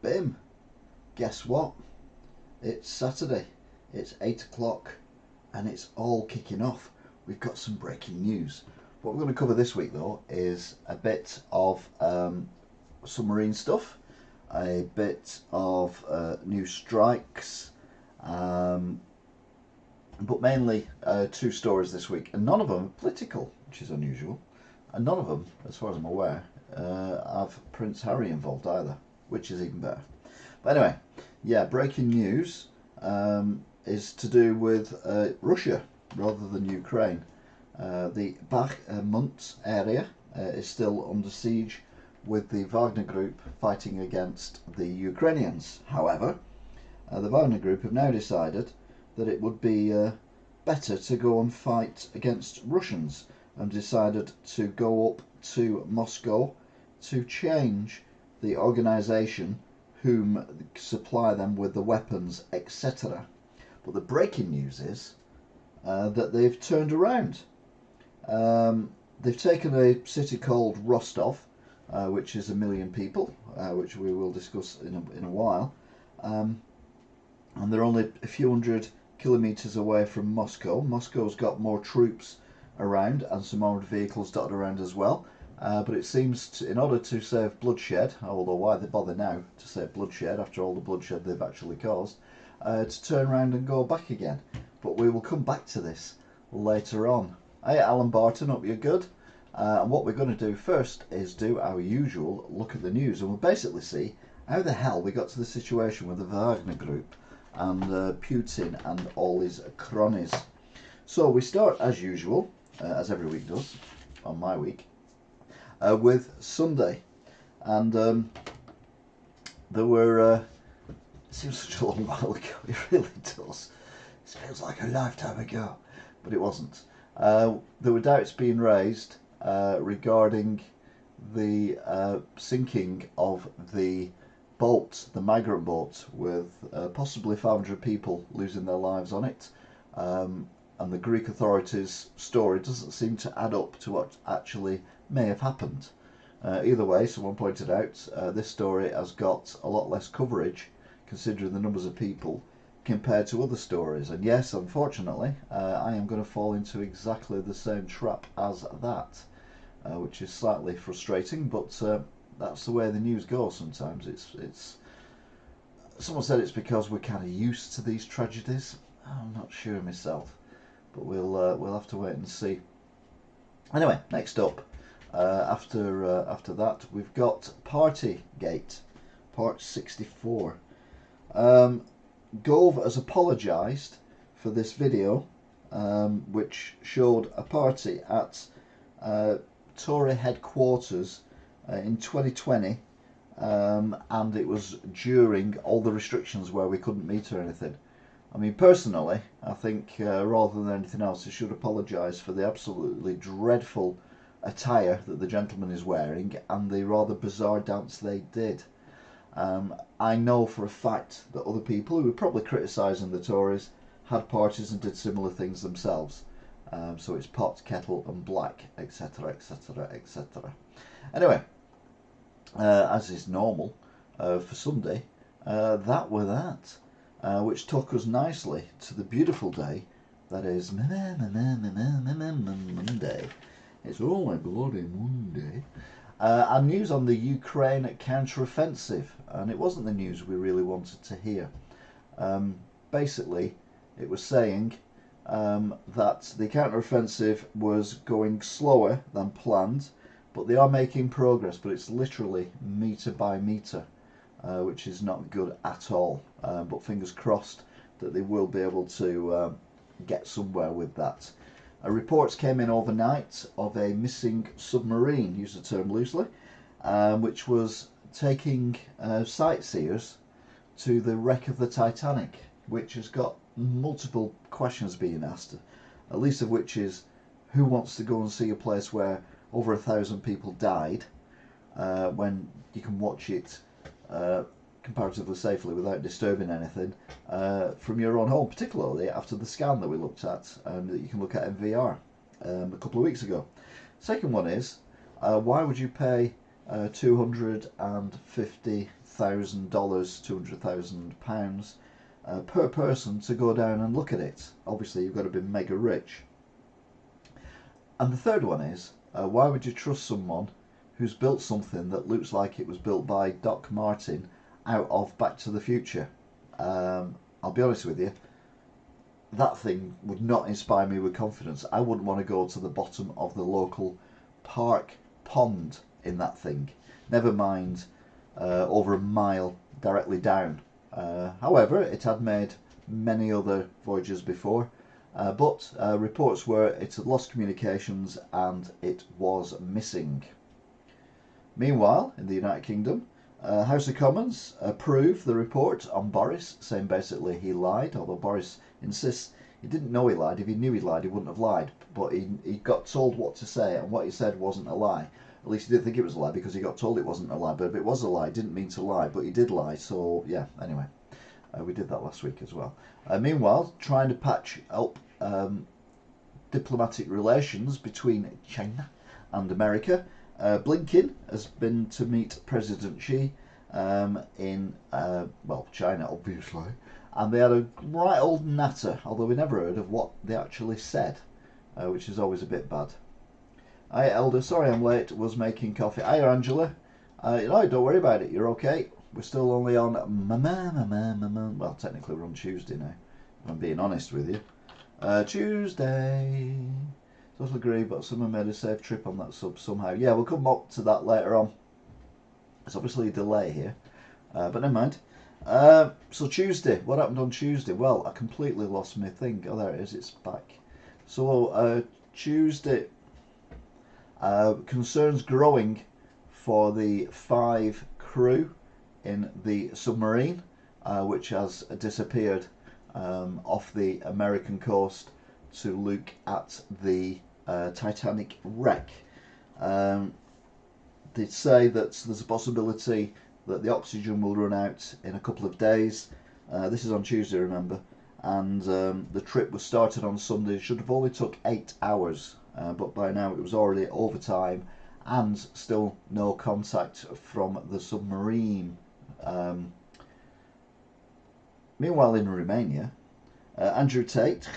Bim, guess what? It's Saturday, it's 8 o'clock, and it's all kicking off. We've got some breaking news. What we're going to cover this week, though, is a bit of submarine stuff, a bit of new strikes, but mainly two stories this week, and none of them are political, which is unusual, and none of them, as far as I'm aware, have Prince Harry involved either, which is even better. But anyway, yeah, breaking news is to do with Russia rather than Ukraine. The Bakhmut area is still under siege, with the Wagner group fighting against the Ukrainians. However, the Wagner group have now decided that it would be better to go and fight against Russians, and decided to go up to Moscow to change the organisation whom supply them with the weapons, etc. But the breaking news is that they've turned around. They've taken a city called Rostov, which is 1 million people, which we will discuss in a while, and they're only a few hundred kilometres away from Moscow. Moscow's got more troops around and some armoured vehicles dotted around as well, but it seems in order to save bloodshed, although why they bother now to save bloodshed after all the bloodshed they've actually caused, to turn around and go back again. But we will come back to this later on. Hey Alan Barton, hope you're good. And what we're going to do first is do our usual look at the news, and we'll basically see how the hell we got to the situation with the Wagner group and Putin and all his cronies. So we start as usual, as every week does, on my week, with Sunday. And there were, it seems such a long while ago, it really does. It feels like a lifetime ago, but it wasn't. There were doubts being raised regarding the sinking of the boat, the migrant boat, with possibly 500 people losing their lives on it. And the Greek authorities' story doesn't seem to add up to what actually may have happened. Either way, someone pointed out, this story has got a lot less coverage considering the numbers of people compared to other stories. And yes, unfortunately, I am going to fall into exactly the same trap as that, which is slightly frustrating, but that's the way the news goes sometimes. It's someone said it's because we're kind of used to these tragedies. I'm not sure myself, but we'll have to wait and see. Anyway, next up, after that, we've got Partygate, part 64. Gove has apologised for this video, which showed a party at Tory headquarters in 2020, and it was during all the restrictions where we couldn't meet or anything. I mean, personally, I think rather than anything else, he should apologise for the absolutely dreadful attire that the gentleman is wearing and the rather bizarre dance they did. I know for a fact that other people who were probably criticising the Tories had parties and did similar things themselves. So it's pot, kettle and black, etc, etc, etc. Anyway, as is normal for Sunday, that were that. Which took us nicely to the beautiful day that is Monday. It's all a bloody Monday. And news on the Ukraine counter-offensive, and it wasn't the news we really wanted to hear. Basically, it was saying that the counter-offensive was going slower than planned, but they are making progress, but it's literally metre by metre. Which is not good at all, but fingers crossed that they will be able to get somewhere with that. Reports came in overnight of a missing submarine, use the term loosely, which was taking sightseers to the wreck of the Titanic, which has got multiple questions being asked, at least of which is, who wants to go and see a place where over 1,000 people died when you can watch it comparatively safely without disturbing anything from your own home, particularly after the scan that we looked at that you can look at in VR a couple of weeks ago. Second one is, why would you pay $250,000, £200,000 per person to go down and look at it. Obviously, you've got to be mega rich. And the third one is, why would you trust someone who's built something that looks like it was built by Doc Martin out of Back to the Future? I'll be honest with you, that thing would not inspire me with confidence. I wouldn't want to go to the bottom of the local park pond in that thing, never mind over a mile directly down. However, it had made many other voyages before, but reports were it had lost communications and it was missing. Meanwhile, in the United Kingdom, House of Commons approved the report on Boris, saying basically he lied, although Boris insists he didn't know he lied. If he knew he lied, he wouldn't have lied. But he got told what to say, and what he said wasn't a lie. At least he didn't think it was a lie because he got told it wasn't a lie. But if it was a lie, he didn't mean to lie, but he did lie. So, yeah, anyway, we did that last week as well. Meanwhile, trying to patch up diplomatic relations between China and America, Blinken has been to meet President Xi in, China, obviously. And they had a right old natter, although we never heard of what they actually said, which is always a bit bad. Hi, Elder. Sorry I'm late. Was making coffee. Hi, Angela. No, don't worry about it. You're okay. We're still only on well, technically we're on Tuesday now, if I'm being honest with you. Tuesday. Totally agree, but someone made a safe trip on that sub somehow. Yeah, we'll come up to that later on. There's obviously a delay here, but never mind. So Tuesday, what happened on Tuesday? Well, I completely lost my thing. Oh, there it is, it's back. So Tuesday, concerns growing for the 5 crew in the submarine, which has disappeared off the American coast to look at the Titanic wreck. They say that there's a possibility that the oxygen will run out in a couple of days. This is on Tuesday, remember, and the trip was started on Sunday. It should have only took 8 hours, but by now it was already overtime and still no contact from the submarine. Meanwhile, in Romania, Andrew Tate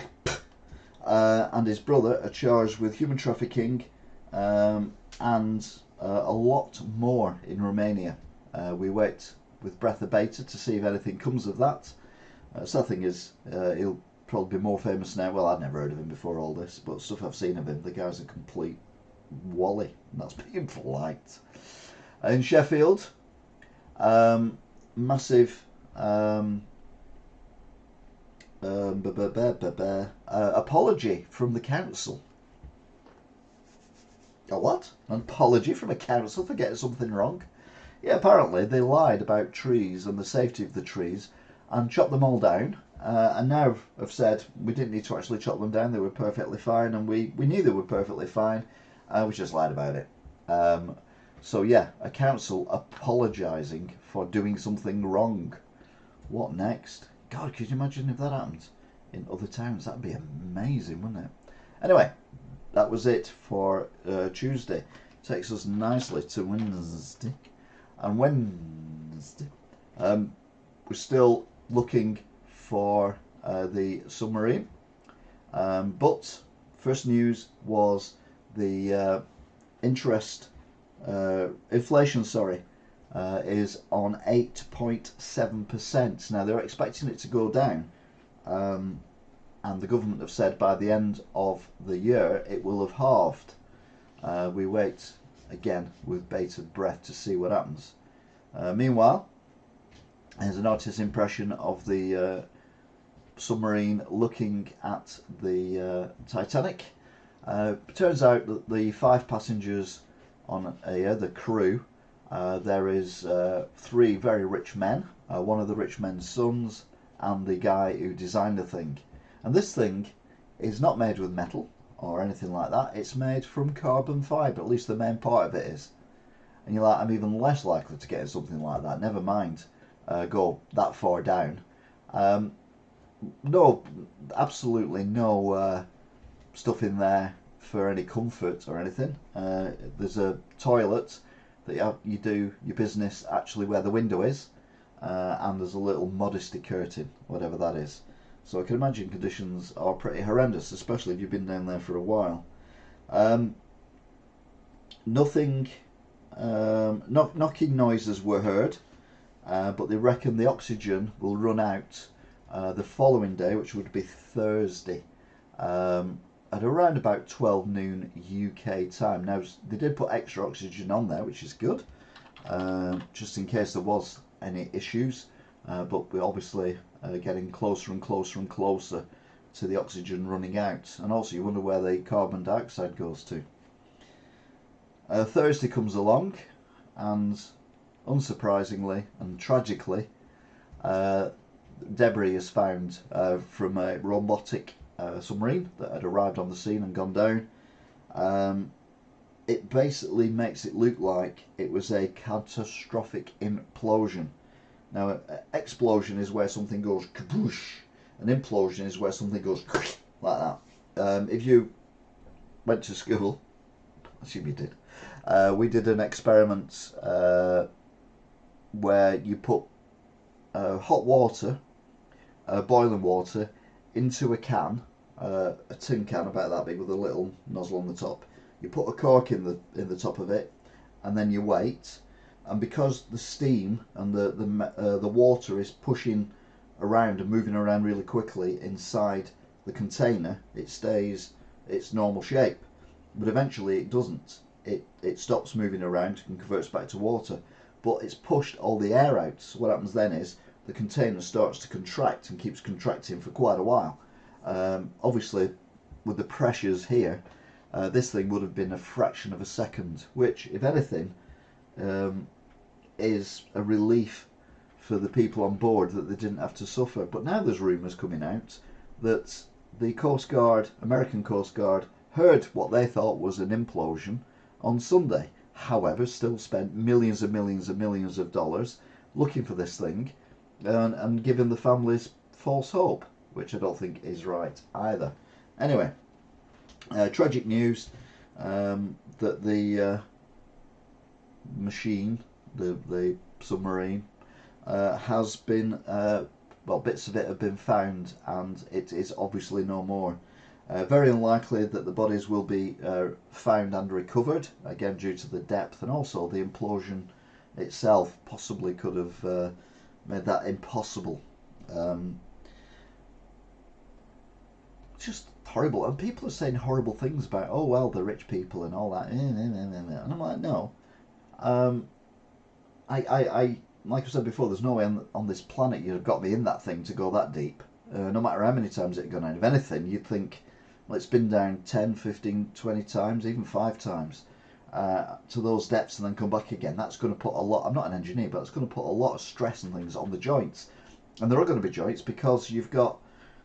and his brother are charged with human trafficking and a lot more in Romania. We wait with breath of bated to see if anything comes of that. Sad thing is, he'll probably be more famous now. Well, I'd never heard of him before all this, but stuff I've seen of him, the guy's a complete wally, and that's being polite. In Sheffield, massive apology from the council. A what? An apology from a council for getting something wrong? Yeah, apparently they lied about trees and the safety of the trees and chopped them all down, and now have said we didn't need to actually chop them down, they were perfectly fine, and we knew they were perfectly fine, we just lied about it. So yeah, a council apologising for doing something wrong. What next? God, could you imagine if that happened in other towns? That'd be amazing, wouldn't it? Anyway, that was it for Tuesday. Takes us nicely to Wednesday. And Wednesday, we're still looking for the submarine. But first news was the inflation, is on 8.7%. Now they're expecting it to go down, and the government have said by the end of the year it will have halved. We wait again with bated breath to see what happens. Meanwhile, here's an artist's impression of the submarine looking at the Titanic. Turns out that the 5 passengers on the crew, there is 3 very rich men, one of the rich men's sons, and the guy who designed the thing. And this thing is not made with metal or anything like that. It's made from carbon fibre, at least the main part of it is. And you're like, I'm even less likely to get something like that, never mind go that far down. No, absolutely no stuff in there for any comfort or anything. There's a toilet that you do your business actually where the window is, and there's a little modesty curtain, whatever that is. So I can imagine conditions are pretty horrendous, especially if you've been down there for a while. Nothing, knocking noises were heard, but they reckon the oxygen will run out the following day, which would be Thursday, at around about 12 noon UK time. Now, they did put extra oxygen on there, which is good, just in case there was any issues, but we're obviously getting closer and closer and closer to the oxygen running out. And also you wonder where the carbon dioxide goes to. Thursday comes along, and unsurprisingly and tragically, debris is found from a robotic submarine that had arrived on the scene and gone down. It basically makes it look like it was a catastrophic implosion. Now, explosion is where something goes kaboosh, an implosion is where something goes like that. If you went to school, I assume you did, we did an experiment where you put hot water, boiling water, into a can, a tin can about that big with a little nozzle on the top. You put a cork in the top of it, and then you wait. And because the steam and the water is pushing around and moving around really quickly inside the container, it stays its normal shape. But eventually it doesn't. It stops moving around and converts back to water. But it's pushed all the air out. So what happens then is the container starts to contract and keeps contracting for quite a while. Obviously, with the pressures here, this thing would have been a fraction of a second, which, if anything, is a relief for the people on board that they didn't have to suffer. But now there's rumours coming out that the Coast Guard, American Coast Guard, heard what they thought was an implosion on Sunday. However, still spent millions and millions and millions of dollars looking for this thing and giving the families false hope, which I don't think is right either. Anyway, tragic news that the machine, the submarine, has been, well, bits of it have been found, and it is obviously no more. Very unlikely that the bodies will be found and recovered, again due to the depth, and also the implosion itself possibly could have made that impossible. Just horrible, and people are saying horrible things about, oh well, the rich people and all that, and I'm like, no. I like I said before, there's no way on this planet you'd have got me in that thing to go that deep. No matter how many times it had gone down. If anything, you'd think, well, it's been down 10, 15, 20 times, even 5 times to those depths and then come back again. That's going to put a lot, I'm not an engineer, but it's going to put a lot of stress and things on the joints. And there are going to be joints because you've got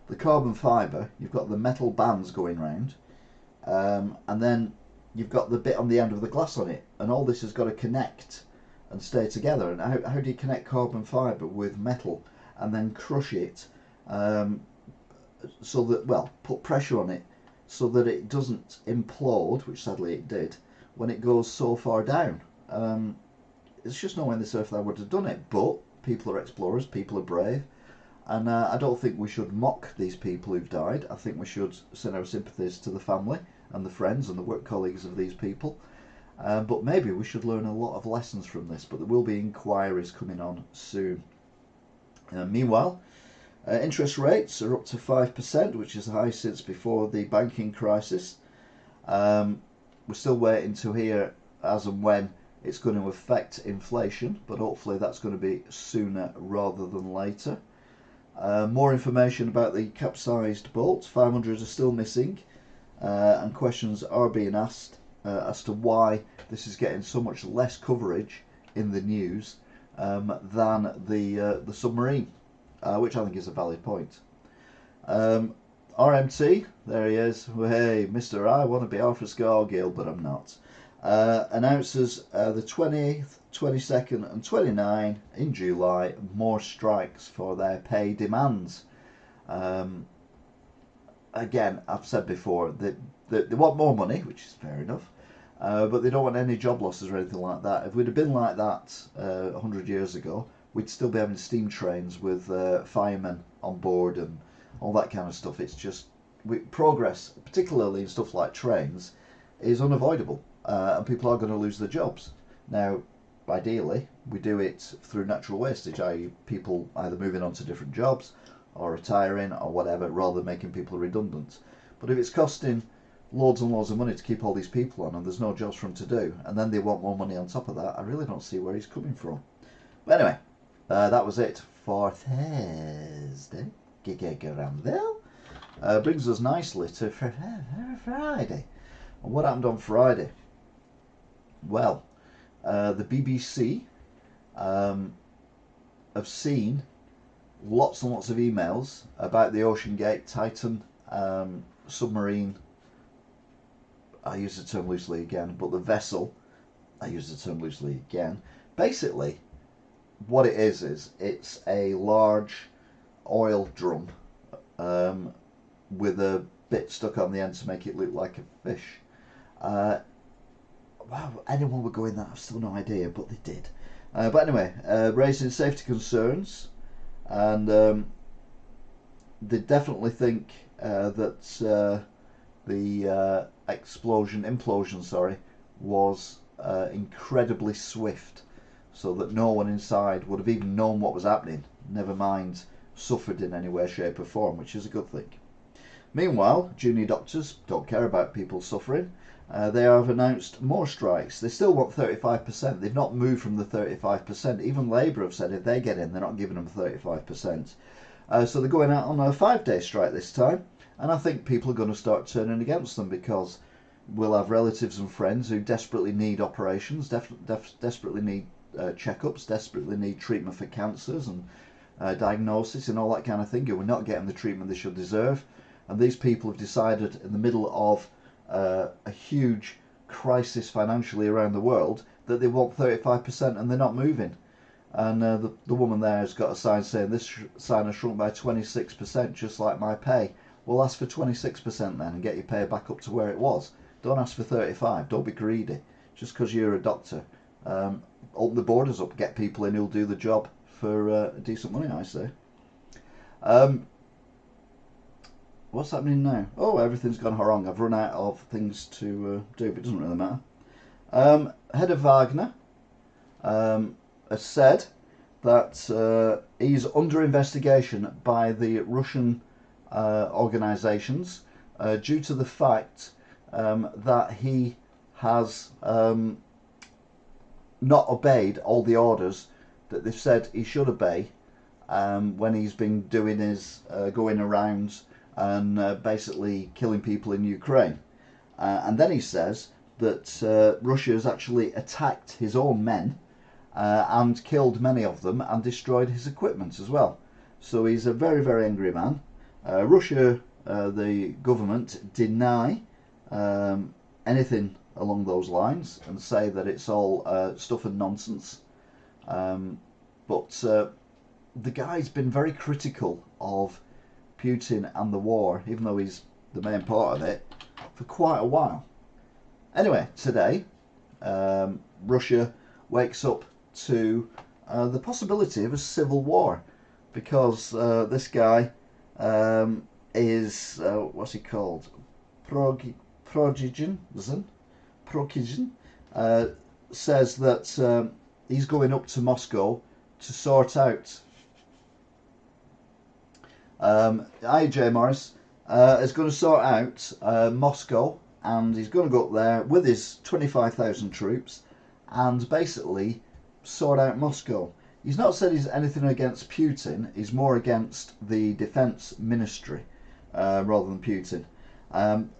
the carbon fibre, you've got the metal bands going round, and then you've got the bit on the end of the glass on it, and all this has got to connect and stay together. And how do you connect carbon fibre with metal and then crush it so that, well, put pressure on it so that it doesn't implode, which sadly it did, when it goes so far down? There's just no way on this earth I would have done it, but people are explorers, people are brave, and I don't think we should mock these people who've died. I think we should send our sympathies to the family and the friends and the work colleagues of these people. But maybe we should learn a lot of lessons from this, but there will be inquiries coming on soon. Meanwhile, interest rates are up to 5%, which is the highest since before the banking crisis. We're still waiting to hear as and when it's going to affect inflation, but hopefully that's going to be sooner rather than later. More information about the capsized boat. 500 are still missing, and questions are being asked as to why this is getting so much less coverage in the news than the submarine, which I think is a valid point. RMT, there he is. Hey, Mr. I want to be Arthur Scargill, but I'm not. Announces the 20th, 22nd and 29th in July more strikes for their pay demands. Again, I've said before that they want more money, which is fair enough, but they don't want any job losses or anything like that. If we'd have been like that 100 years ago, we'd still be having steam trains with firemen on board and all that kind of stuff. It's just progress, particularly in stuff like trains, is unavoidable, and people are going to lose their jobs. Now, ideally, we do it through natural wastage, i.e. people either moving on to different jobs or retiring or whatever, rather than making people redundant. But if it's costing loads and loads of money to keep all these people on and there's no jobs for them to do, and then they want more money on top of that, I really don't see where he's coming from. But anyway, that was it for Thursday. Granville. Brings us nicely to Friday. And what happened on Friday? Well, the BBC have seen lots and lots of emails about the OceanGate Titan submarine. I use the term loosely again, but the vessel, I use the term loosely again. Basically, what it is it's a large oil drum with a bit stuck on the end to make it look like a fish. Wow, anyone would go in that, I've still no idea, but they did. But anyway, raising safety concerns, and they definitely think that the implosion, was incredibly swift, so that no one inside would have even known what was happening, never mind suffered in any way, shape or form, which is a good thing. Meanwhile, junior doctors don't care about people suffering. They have announced more strikes. They still want 35%. They've not moved from the 35%. Even Labour have said if they get in, they're not giving them 35%. So they're going out on a 5-day strike this time. And I think people are going to start turning against them, because we'll have relatives and friends who desperately need operations, desperately need checkups, desperately need treatment for cancers and diagnosis and all that kind of thing, who are not getting the treatment they should deserve. And these people have decided, in the middle of a huge crisis financially around the world, that they want 35% and they're not moving. And the woman there has got a sign saying this sign has shrunk by 26%, just like my pay. Well, ask for 26% then and get your pay back up to where it was. Don't ask for 35. Don't be greedy. Just because you're a doctor. Open the borders up, get people in who'll do the job for decent money, I say. What's happening now? Oh, everything's gone wrong. I've run out of things to do, but it doesn't really matter. Head of Wagner has said that he's under investigation by the Russian organisations due to the fact that he has not obeyed all the orders that they've said he should obey when he's been doing his going around and basically killing people in Ukraine. And then he says that Russia has actually attacked his own men and killed many of them and destroyed his equipment as well. So he's a very, very angry man. Russia, the government, deny anything along those lines and say that it's all stuff and nonsense. But the guy's been very critical of Putin and the war, even though he's the main part of it, for quite a while. Anyway, today, Russia wakes up to the possibility of a civil war, because this guy is, what's he called? Progizhin says that he's going up to Moscow to sort out. IJ Morris is going to sort out Moscow, and he's going to go up there with his 25,000 troops and basically sort out Moscow. He's not said he's anything against Putin, he's more against the defence ministry rather than Putin.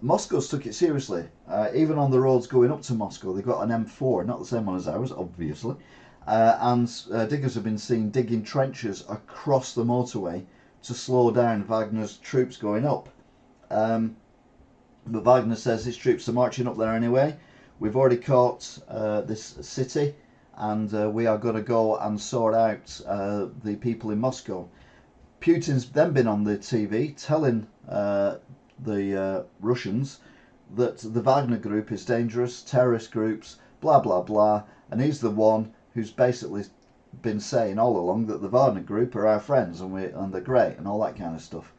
Moscow's took it seriously. Even on the roads going up to Moscow, they've got an M4, not the same one as ours, obviously. And diggers have been seen digging trenches across the motorway to slow down Wagner's troops going up. But Wagner says his troops are marching up there anyway. We've already caught this city, and we are going to go and sort out the people in Moscow. Putin's then been on the TV telling the Russians that the Wagner group is dangerous, terrorist groups, blah blah blah, and he's the one who's basically been saying all along that the Wagner group are our friends and they're great and all that kind of stuff.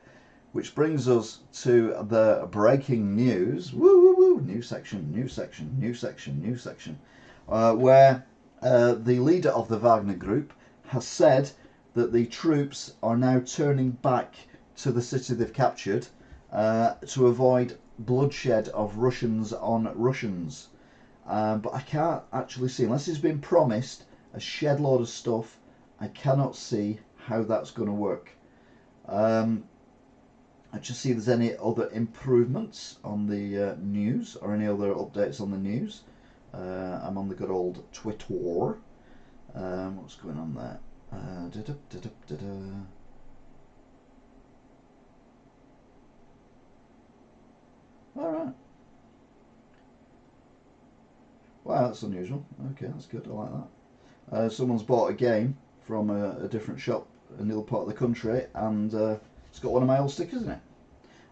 Which brings us to the breaking news. Woo woo woo! New section, new section, new section, new section. Where the leader of the Wagner group has said that the troops are now turning back to the city they've captured to avoid bloodshed of Russians on Russians. But I can't actually see, unless it's been promised a shed load of stuff, I cannot see how that's going to work. I just see if there's any other improvements on the news or any other updates on the news. I'm on the good old Twitter. What's going on there? Alright. Wow, that's unusual. Okay, that's good. I like that. Someone's bought a game from a different shop in the other part of the country, and it's got one of my old stickers in it.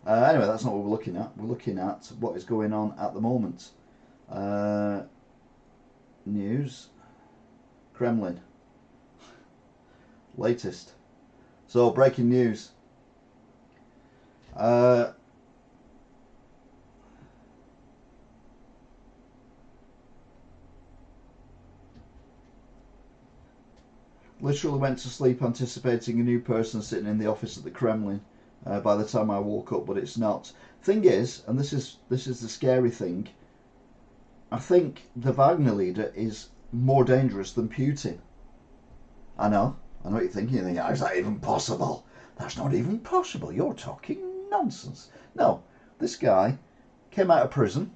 Anyway, that's not what we're looking at. We're looking at what is going on at the moment. News. Kremlin. Latest. So, breaking news. Literally went to sleep anticipating a new person sitting in the office at the Kremlin by the time I woke up, but it's not. Thing is, and this is the scary thing, I think the Wagner leader is more dangerous than Putin. I know what you're thinking. You're thinking, how is that even possible? That's not even possible. You're talking nonsense. No, this guy came out of prison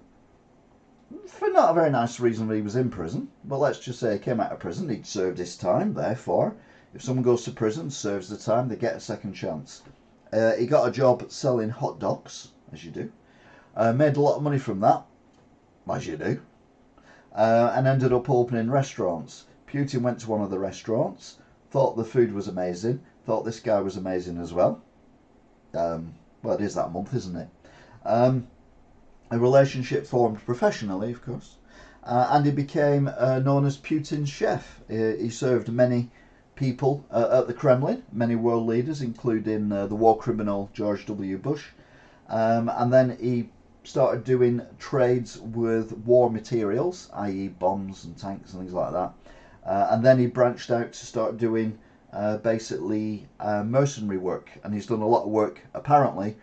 for not a very nice reason that he was in prison, but let's just say he came out of prison, he'd served his time, therefore, if someone goes to prison, serves the time, they get a second chance. He got a job selling hot dogs, as you do, made a lot of money from that, as you do, and ended up opening restaurants. Putin went to one of the restaurants, thought the food was amazing, thought this guy was amazing as well. Well, it is that month, isn't it? A relationship formed professionally, of course, and he became known as Putin's chef. He served many people at the Kremlin, many world leaders, including the war criminal George W. Bush, and then he started doing trades with war materials, i.e. bombs and tanks and things like that, and then he branched out to start doing basically mercenary work, and he's done a lot of work, apparently,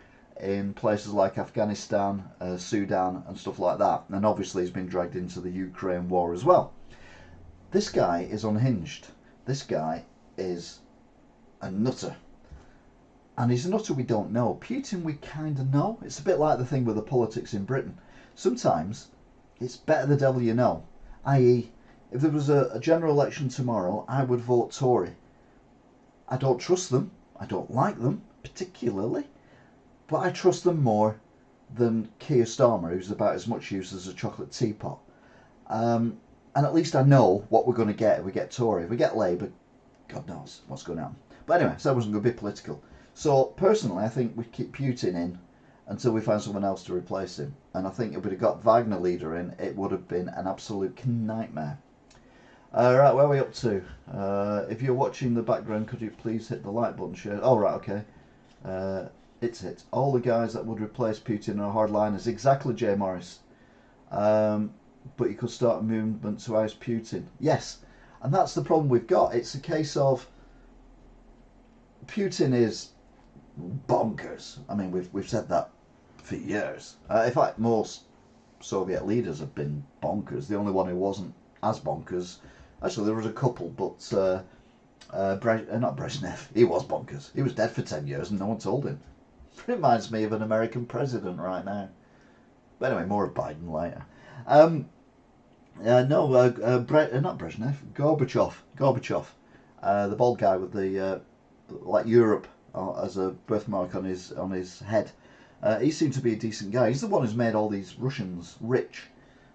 in places like Afghanistan, Sudan and stuff like that, and obviously he's been dragged into the Ukraine war as well. This guy is unhinged. This guy is a nutter, and he's a nutter we don't know. Putin we kind of know. It's a bit like the thing with the politics in Britain. Sometimes it's better the devil you know, i.e. if there was a general election tomorrow, I would vote Tory. I don't trust them, I don't like them particularly, but I trust them more than Keir Starmer, who's about as much use as a chocolate teapot. And at least I know what we're going to get if we get Tory. If we get Labour, God knows what's going on. But anyway, so that wasn't going to be political. So personally, I think we keep Putin in until we find someone else to replace him. And I think if we'd have got Wagner leader in, it would have been an absolute nightmare. Right, where are we up to? If you're watching the background, could you please hit the like button, share? Oh, right, okay. It's it. All the guys that would replace Putin are hardliners. Exactly, Jay Morris. But you could start a movement to oust Putin. Yes, and that's the problem we've got. It's a case of Putin is bonkers. I mean, we've said that for years. In fact, most Soviet leaders have been bonkers. The only one who wasn't as bonkers, actually, there was a couple, but not Brezhnev. He was bonkers. He was dead for 10 years and no one told him. Reminds me of an American president right now. But anyway, more of Biden later. Not Brezhnev, Gorbachev, the bald guy with the like Europe as a birthmark on his head. He seemed to be a decent guy. He's the one who's made all these Russians rich,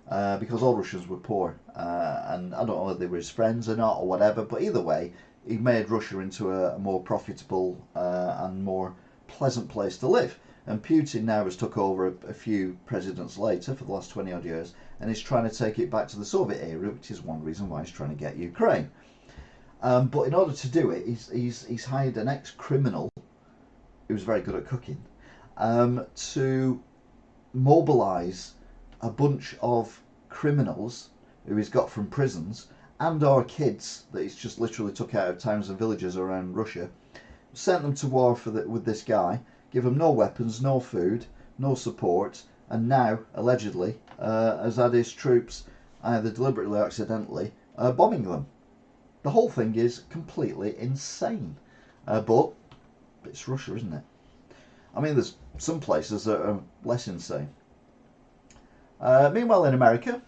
because all Russians were poor, and I don't know whether they were his friends or not or whatever. But either way, he made Russia into a more profitable and more pleasant place to live. And Putin now has took over a few presidents later for the last 20 odd years, and is trying to take it back to the Soviet era, which is one reason why he's trying to get Ukraine. But in order to do it, he's hired an ex-criminal who's very good at cooking to mobilise a bunch of criminals who he's got from prisons and or kids that he's just literally took out of towns and villages around Russia, sent them to war with this guy, give them no weapons, no food, no support, and now, allegedly, has had his troops, either deliberately or accidentally, bombing them. The whole thing is completely insane. But it's Russia, isn't it? I mean, there's some places that are less insane. Meanwhile, in America,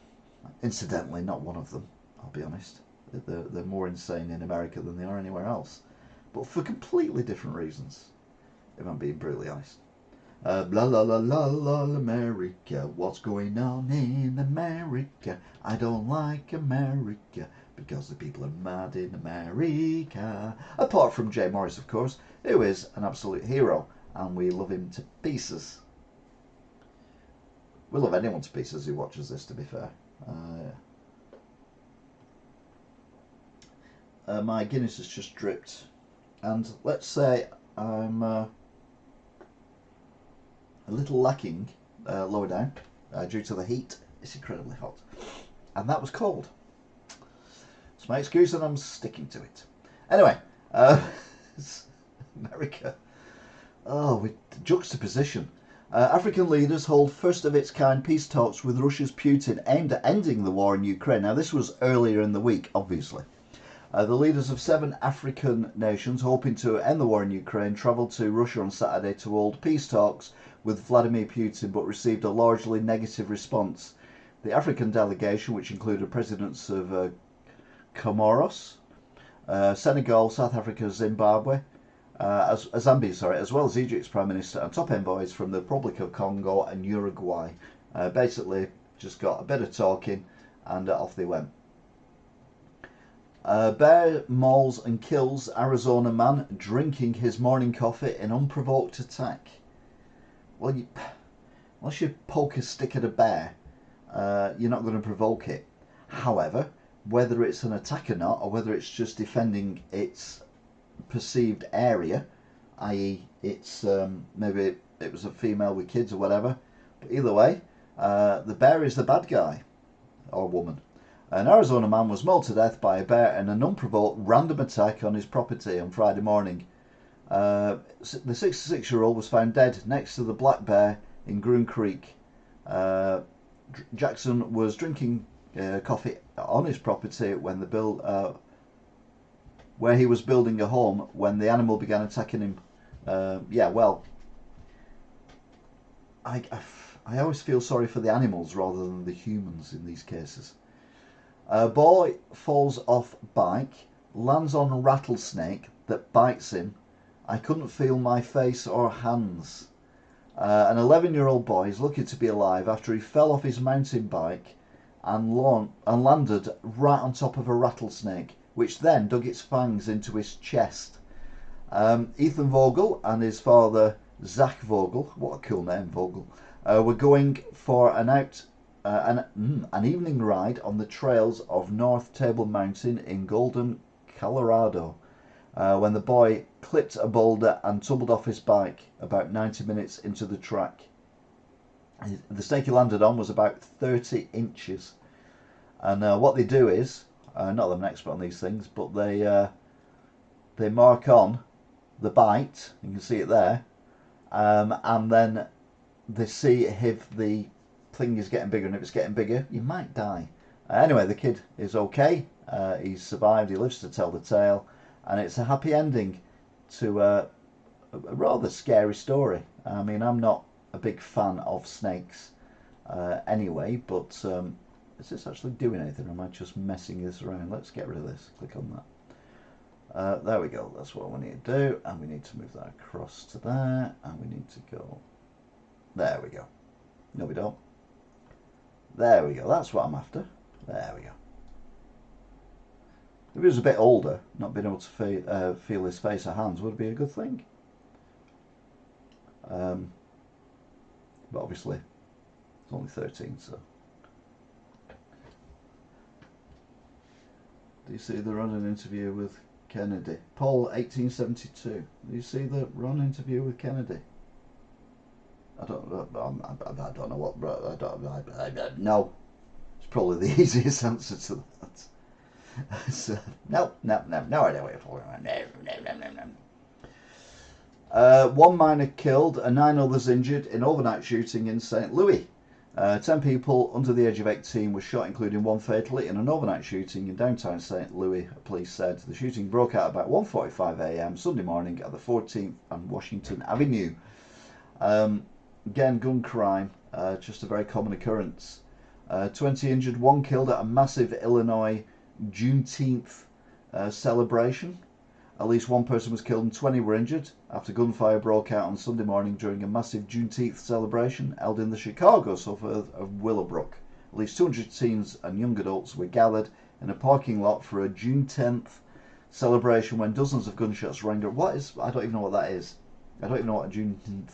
incidentally, not one of them, I'll be honest. They're more insane in America than they are anywhere else. But for completely different reasons, if I'm being brutally honest. Blah, la, la, la, la, America. What's going on in America? I don't like America because the people are mad in America. Apart from Jay Morris, of course, who is an absolute hero, and we love him to pieces. We love anyone to pieces who watches this, to be fair. My Guinness has just dripped, and let's say I'm a little lacking lower down due to the heat. It's incredibly hot, and that was cold. It's my excuse, and I'm sticking to it. Anyway, America. Oh, with juxtaposition. African leaders hold first of its kind peace talks with Russia's Putin aimed at ending the war in Ukraine. Now, this was earlier in the week, obviously. The leaders of 7 African nations hoping to end the war in Ukraine travelled to Russia on Saturday to hold peace talks with Vladimir Putin, but received a largely negative response. The African delegation, which included presidents of Comoros, Senegal, South Africa, Zimbabwe, Zambia, as well as Egypt's Prime Minister and top envoys from the Republic of Congo and Uruguay. Basically, just got a bit of talking and off they went. Bear mauls and kills Arizona man drinking his morning coffee in unprovoked attack. Well, unless you poke a stick at a bear, you're not going to provoke it. However, whether it's an attack or not, or whether it's just defending its perceived area, i.e. it's maybe it was a female with kids or whatever, but either way, the bear is the bad guy or woman. An Arizona man was mauled to death by a bear in an unprovoked random attack on his property on Friday morning. The 66-year-old was found dead next to the black bear in Groom Creek. Jackson was drinking coffee on his property when where he was building a home when the animal began attacking him. I always feel sorry for the animals rather than the humans in these cases. A boy falls off bike, lands on a rattlesnake that bites him. I couldn't feel my face or hands. An 11-year-old boy is lucky to be alive after he fell off his mountain bike and landed right on top of a rattlesnake, which then dug its fangs into his chest. Ethan Vogel and his father Zach Vogel, what a cool name, Vogel, were going for an evening ride on the trails of North Table Mountain in Golden, Colorado, when the boy clipped a boulder and tumbled off his bike about 90 minutes into the track. The snake he landed on was about 30 inches. And what they do is, not that I'm an expert on these things, but they mark on the bite, you can see it there, and then they see if the thing is getting bigger, and if it's getting bigger, you might die. Anyway, the kid is okay. He's survived. He lives to tell the tale, and it's a happy ending to a rather scary story. I mean, I'm not a big fan of snakes anyway, but is this actually doing anything, or am I just messing this around? Let's get rid of this. Click on that. There we go. That's what we need to do, and we need to move that across to there, and we need to go. There we go. No, we don't. There we go. That's what I'm after. There we go. If he was a bit older, not being able to feel his face or hands would be a good thing. but obviously it's only 13, so. Do you see the Ron interview with Kennedy? Paul, 1872. Do you see the Ron interview with Kennedy? I don't know what. No. It's probably the easiest answer to that. So, no idea what you're talking about. No. One miner killed and 9 others injured in overnight shooting in St. Louis. 10 people under the age of 18 were shot, including one fatally, in an overnight shooting in downtown St. Louis, police said. The shooting broke out about 1:45 a.m. Sunday morning at the 14th and Washington Avenue. Again, gun crime, just a very common occurrence. 20 injured, 1 killed at a massive Illinois Juneteenth celebration. At least 1 person was killed and 20 were injured after gunfire broke out on Sunday morning during a massive Juneteenth celebration held in the Chicago suburb of Willowbrook. At least 200 teens and young adults were gathered in a parking lot for a Juneteenth celebration when dozens of gunshots rang out. I don't even know what that is. I don't even know what a Juneteenth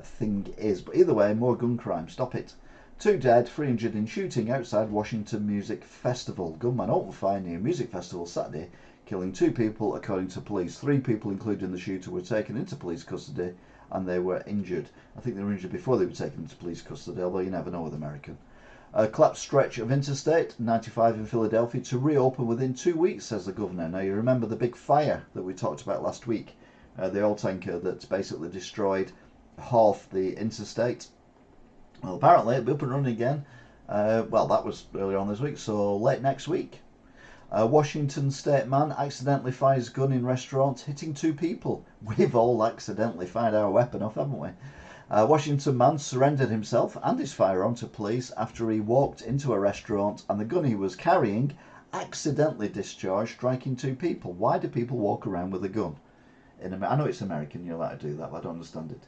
thing is. But either way, more gun crime. Stop it. 2 dead, 3 injured in shooting outside Washington Music Festival. Gunman opened fire near a music festival Saturday, killing 2 people, according to police. 3 people, including the shooter, were taken into police custody and they were injured. I think they were injured before they were taken into police custody, although you never know with American. A collapsed stretch of Interstate 95 in Philadelphia to reopen within 2 weeks, says the governor. Now, you remember the big fire that we talked about last week, the oil tanker that basically destroyed half the interstate. Well, apparently it'll be up and running again. Well, that was earlier on this week, so late next week. Washington state man accidentally fires gun in restaurant, hitting 2 people. We've all accidentally fired our weapon off, haven't we? Washington man surrendered himself and his firearm to police after he walked into a restaurant and the gun he was carrying accidentally discharged, striking 2 people. Why do people walk around with a gun? I know it's American, you're allowed to do that, but I don't understand it.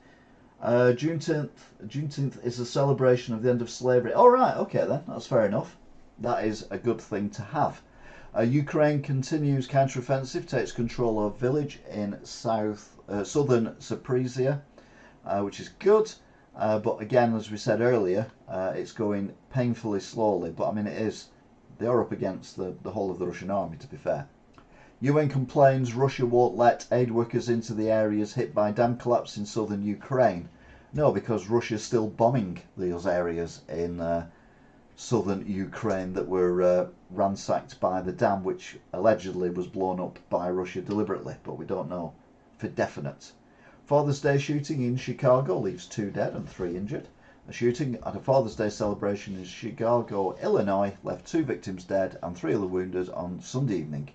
Juneteenth is a celebration of the end of slavery. All right, okay then, that's fair enough. That is a good thing to have. Ukraine continues counteroffensive, takes control of a village in southern Zaporizhia, which is good. But again, as we said earlier, it's going painfully slowly. But I mean, they are up against the whole of the Russian army, to be fair. UN complains Russia won't let aid workers into the areas hit by dam collapse in southern Ukraine. No, because Russia's still bombing those areas in southern Ukraine that were ransacked by the dam, which allegedly was blown up by Russia deliberately, but we don't know for definite. Father's Day shooting in Chicago leaves 2 dead and 3 injured. A shooting at a Father's Day celebration in Chicago, Illinois, left 2 victims dead and 3 other wounded on Sunday evening.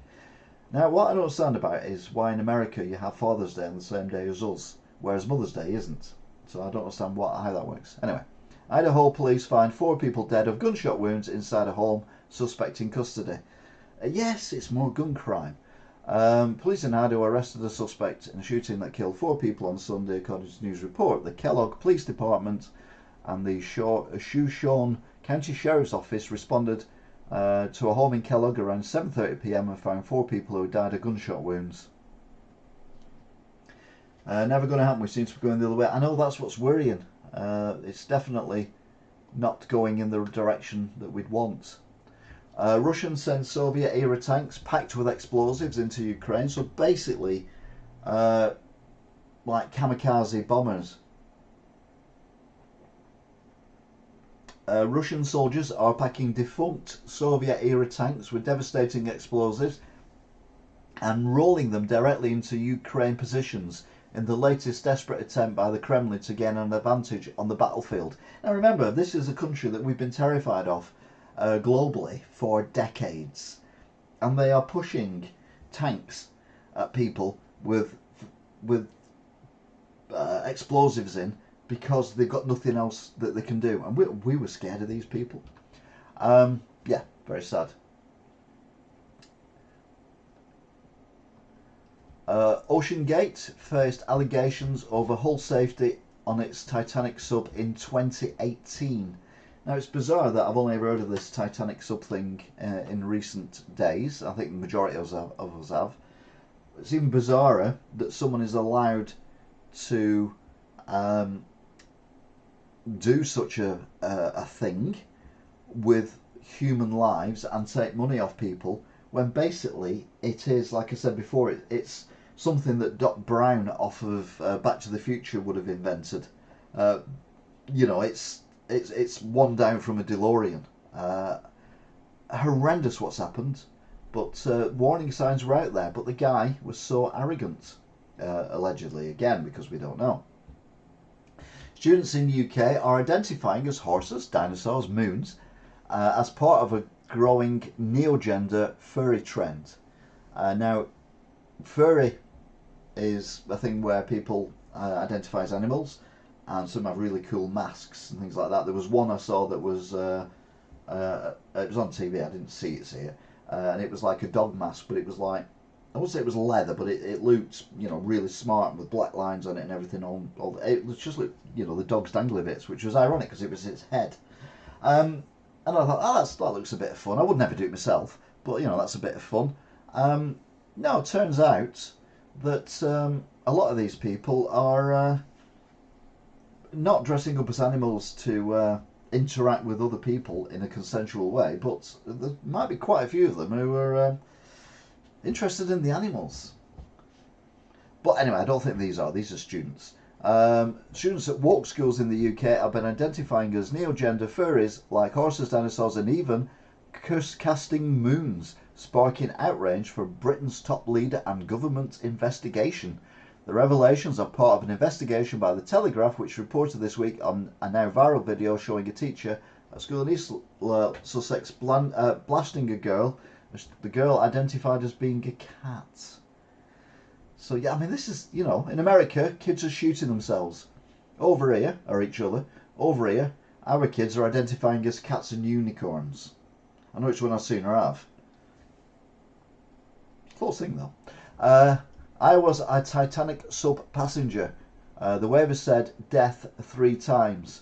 Now, what I don't understand about is why in America you have Father's Day on the same day as us, whereas Mother's Day isn't. So I don't understand how that works. Anyway, Idaho police find 4 people dead of gunshot wounds inside a home, suspect in custody. Yes, it's more gun crime. Police in Idaho arrested a suspect in a shooting that killed 4 people on Sunday, according to news report. The Kellogg Police Department and the Shoshone County Sheriff's Office responded to a home in Kellogg around 7:30 p.m. and found 4 people who died of gunshot wounds. Never going to happen. We seem to be going the other way. I know that's what's worrying. It's definitely not going in the direction that we'd want. Russians send Soviet-era tanks packed with explosives into Ukraine. So basically, like kamikaze bombers. Russian soldiers are packing defunct Soviet-era tanks with devastating explosives and rolling them directly into Ukraine positions in the latest desperate attempt by the Kremlin to gain an advantage on the battlefield. Now remember, this is a country that we've been terrified of globally for decades, and they are pushing tanks at people with explosives in, because they've got nothing else that they can do. And we were scared of these people. Yeah, very sad. Ocean Gate faced allegations over hull safety on its Titanic Sub in 2018. Now, it's bizarre that I've only ever heard of this Titanic Sub thing in recent days. I think the majority of us have. It's even bizarrer that someone is allowed to do such a thing with human lives and take money off people when basically it is, like I said before, it's something that Doc Brown off of Back to the Future would have invented. You know, it's one down from a DeLorean. Horrendous what's happened, but warning signs were out there. But the guy was so arrogant, allegedly, again, because we don't know. Students in the UK are identifying as horses, dinosaurs, moons, as part of a growing neo-gender furry trend. Now, furry is a thing where people identify as animals, and some have really cool masks and things like that. There was one I saw that was it was on TV. I didn't see it, and it was like a dog mask, but it was like, I wouldn't say it was leather, but it looked, you know, really smart with black lines on it and everything. It was just like, you know, the dog's dangly bits, which was ironic because it was its head. And I thought, oh, that looks a bit of fun. I would never do it myself, but you know, that's a bit of fun. No, it turns out that a lot of these people are not dressing up as animals to interact with other people in a consensual way, but there might be quite a few of them who are interested in the animals. But anyway, I don't think these are students. Students at walk schools in the UK have been identifying as neo-gender furries like horses, dinosaurs and even curse-casting moons, sparking outrage for Britain's top leader and government investigation. The revelations are part of an investigation by The Telegraph, which reported this week on a now viral video showing a teacher at school in East Sussex blasting a girl, the girl identified as being a cat. So yeah, I mean, this is, you know, in America, kids are shooting themselves. Over here, or each other. Over here, our kids are identifying as cats and unicorns. I know which one I've seen or have. Close thing though. I was a Titanic Sub passenger. The waiver said death 3 times.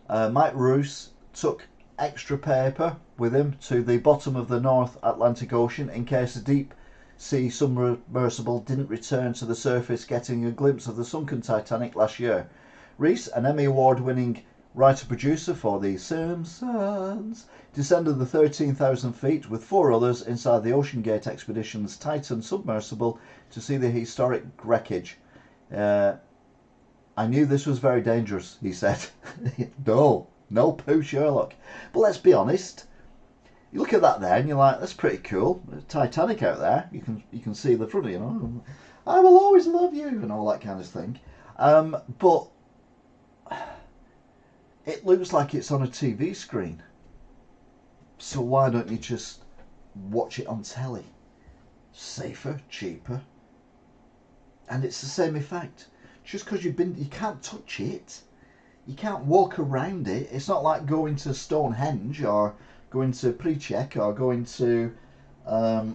Mike Roos took extra paper with him to the bottom of the North Atlantic Ocean in case the deep sea submersible didn't return to the surface, getting a glimpse of the sunken Titanic last year. Rees, an Emmy Award-winning writer-producer for The Simpsons, descended the 13,000 feet with 4 others inside the OceanGate Expedition's Titan submersible to see the historic wreckage. I knew this was very dangerous, he said. No poo Sherlock. But let's be honest, you look at that there and you're like, that's pretty cool. There's Titanic out there. You can see the front of, you know, I will always love you and all that kind of thing. But it looks like it's on a TV screen. So why don't you just watch it on telly? Safer, cheaper, and it's the same effect. Just because you can't touch it, you can't walk around it. It's not like going to Stonehenge or going to Pritchett or going to I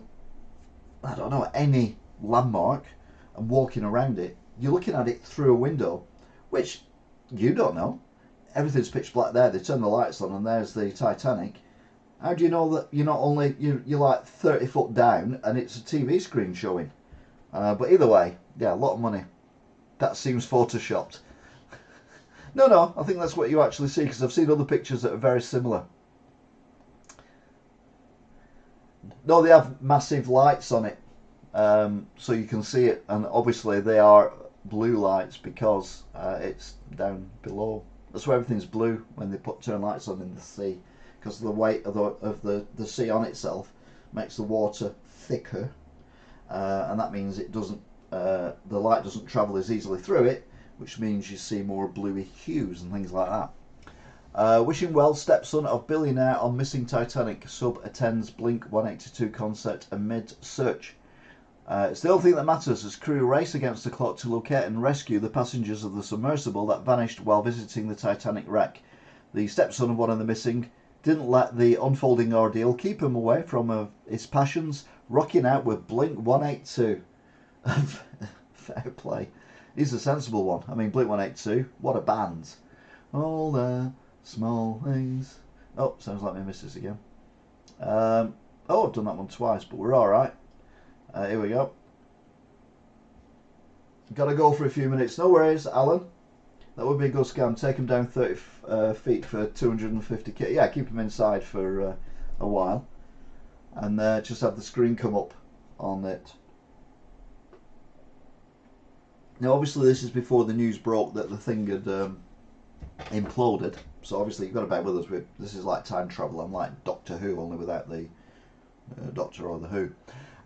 don't know, any landmark and walking around it. You're looking at it through a window, which you don't know. Everything's pitch black there. They turn the lights on and there's the Titanic. How do you know that you're not only you're like 30 foot down and it's a TV screen showing? But either way, yeah, a lot of money. That seems photoshopped. No, I think that's what you actually see, because I've seen other pictures that are very similar. No, they have massive lights on it, so you can see it, and obviously they are blue lights because it's down below. That's why everything's blue when they turn lights on in the sea, because the weight of the sea on itself makes the water thicker, and that means it doesn't the light doesn't travel as easily through it, which means you see more bluey hues and things like that. Wishing well, stepson of billionaire on missing Titanic sub attends Blink 182 concert amid search. It's the only thing that matters as crew race against the clock to locate and rescue the passengers of the submersible that vanished while visiting the Titanic wreck. The stepson of one of the missing didn't let the unfolding ordeal keep him away from his passions, rocking out with Blink 182. Fair play. He's a sensible one. I mean, Blink 182, what a band. All the small things. Oh, sounds like my missus again. Oh, I've done that one twice, but we're alright. Here we go. Gotta go for a few minutes. No worries, Alan. That would be a good scam. Take them down 30 feet for 250k. Yeah, keep them inside for a while, and just have the screen come up on it. Now, obviously, this is before the news broke that the thing had imploded. So obviously, you've got to bear with us. This is like time travel. I'm like Doctor Who, only without the Doctor or the Who.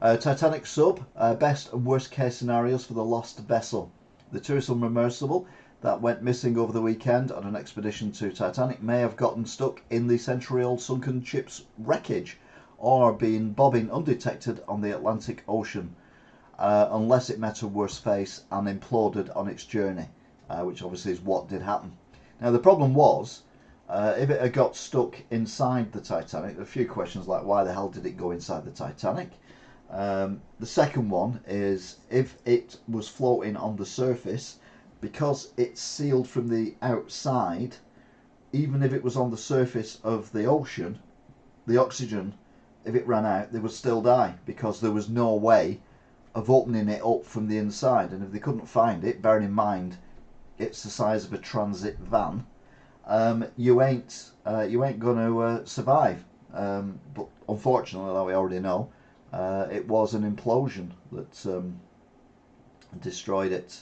Titanic Sub, best and worst case scenarios for the lost vessel. The tourist submersible that went missing over the weekend on an expedition to Titanic may have gotten stuck in the century-old sunken ship's wreckage, or been bobbing undetected on the Atlantic Ocean, unless it met a worse fate and imploded on its journey, which obviously is what did happen. Now, the problem was, if it had got stuck inside the Titanic, there are a few questions like why the hell did it go inside the Titanic? The second one is if it was floating on the surface, because it's sealed from the outside, even if it was on the surface of the ocean, the oxygen, if it ran out, they would still die, because there was no way of opening it up from the inside. And if they couldn't find it, bearing in mind it's the size of a transit van, you ain't going to survive. But unfortunately, like we already know, it was an implosion that destroyed it.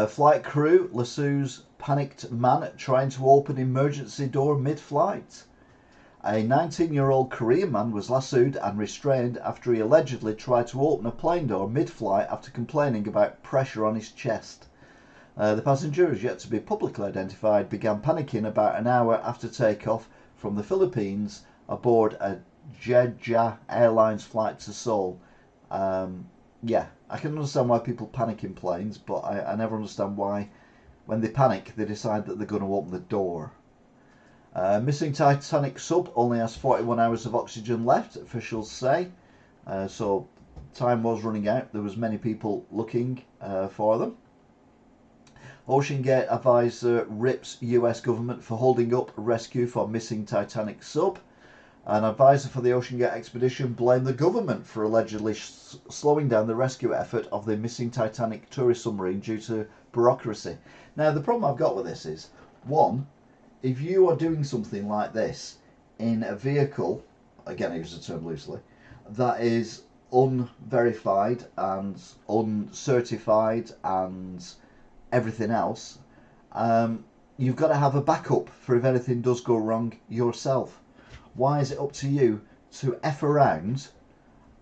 Flight crew lassos panicked man trying to open emergency door mid-flight. A 19-year-old Korean man was lassoed and restrained after he allegedly tried to open a plane door mid-flight after complaining about pressure on his chest. The passenger, who is yet to be publicly identified, began panicking about an hour after takeoff from the Philippines aboard a Jeddah Airlines flight to Seoul. Yeah, I can understand why people panic in planes, but I never understand why, when they panic, they decide that they're going to open the door. Missing Titanic Sub only has 41 hours of oxygen left, officials say. So time was running out. There was many people looking for them. OceanGate advisor rips US government for holding up rescue for missing Titanic Sub. An advisor for the OceanGate expedition blamed the government for allegedly slowing down the rescue effort of the missing Titanic tourist submarine due to bureaucracy. Now, the problem I've got with this is, one, if you are doing something like this in a vehicle, again I use the term loosely, that is unverified and uncertified and everything else, you've got to have a backup for if anything does go wrong yourself. Why is it up to you to F around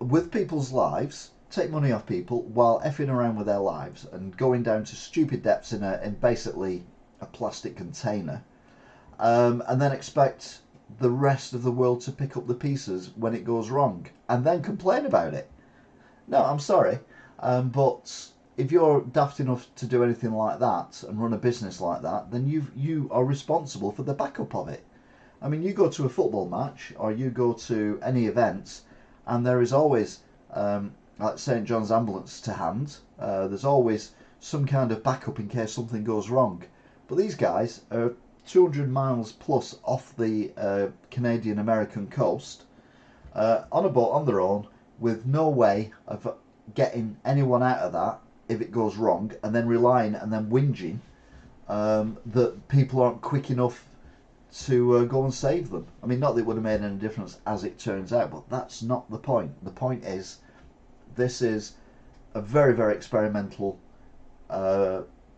with people's lives, take money off people while effing around with their lives and going down to stupid depths in basically a plastic container, and then expect the rest of the world to pick up the pieces when it goes wrong and then complain about it? No, I'm sorry, but if you're daft enough to do anything like that and run a business like that, then you are responsible for the backup of it. I mean, you go to a football match or you go to any events, and there is always, like St John's ambulance to hand. There's always some kind of backup in case something goes wrong. But these guys are 200 miles plus off the Canadian-American coast, on a boat on their own, with no way of getting anyone out of that if it goes wrong, and then relying and then whinging that people aren't quick enough to go and save them. I mean, not that it would have made any difference as it turns out, but that's not the point. The point is, this is a very, very experimental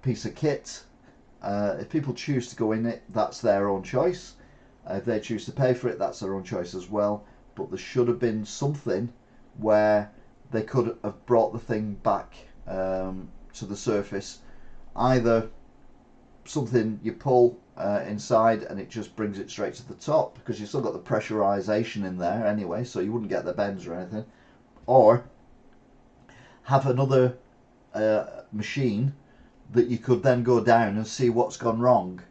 piece of kit. If people choose to go in it, that's their own choice. If they choose to pay for it, that's their own choice as well. But there should have been something where they could have brought the thing back to the surface. Either something you pull inside and it just brings it straight to the top, because you've still got the pressurization in there anyway, so you wouldn't get the bends or anything. Or have another machine that you could then go down and see what's gone wrong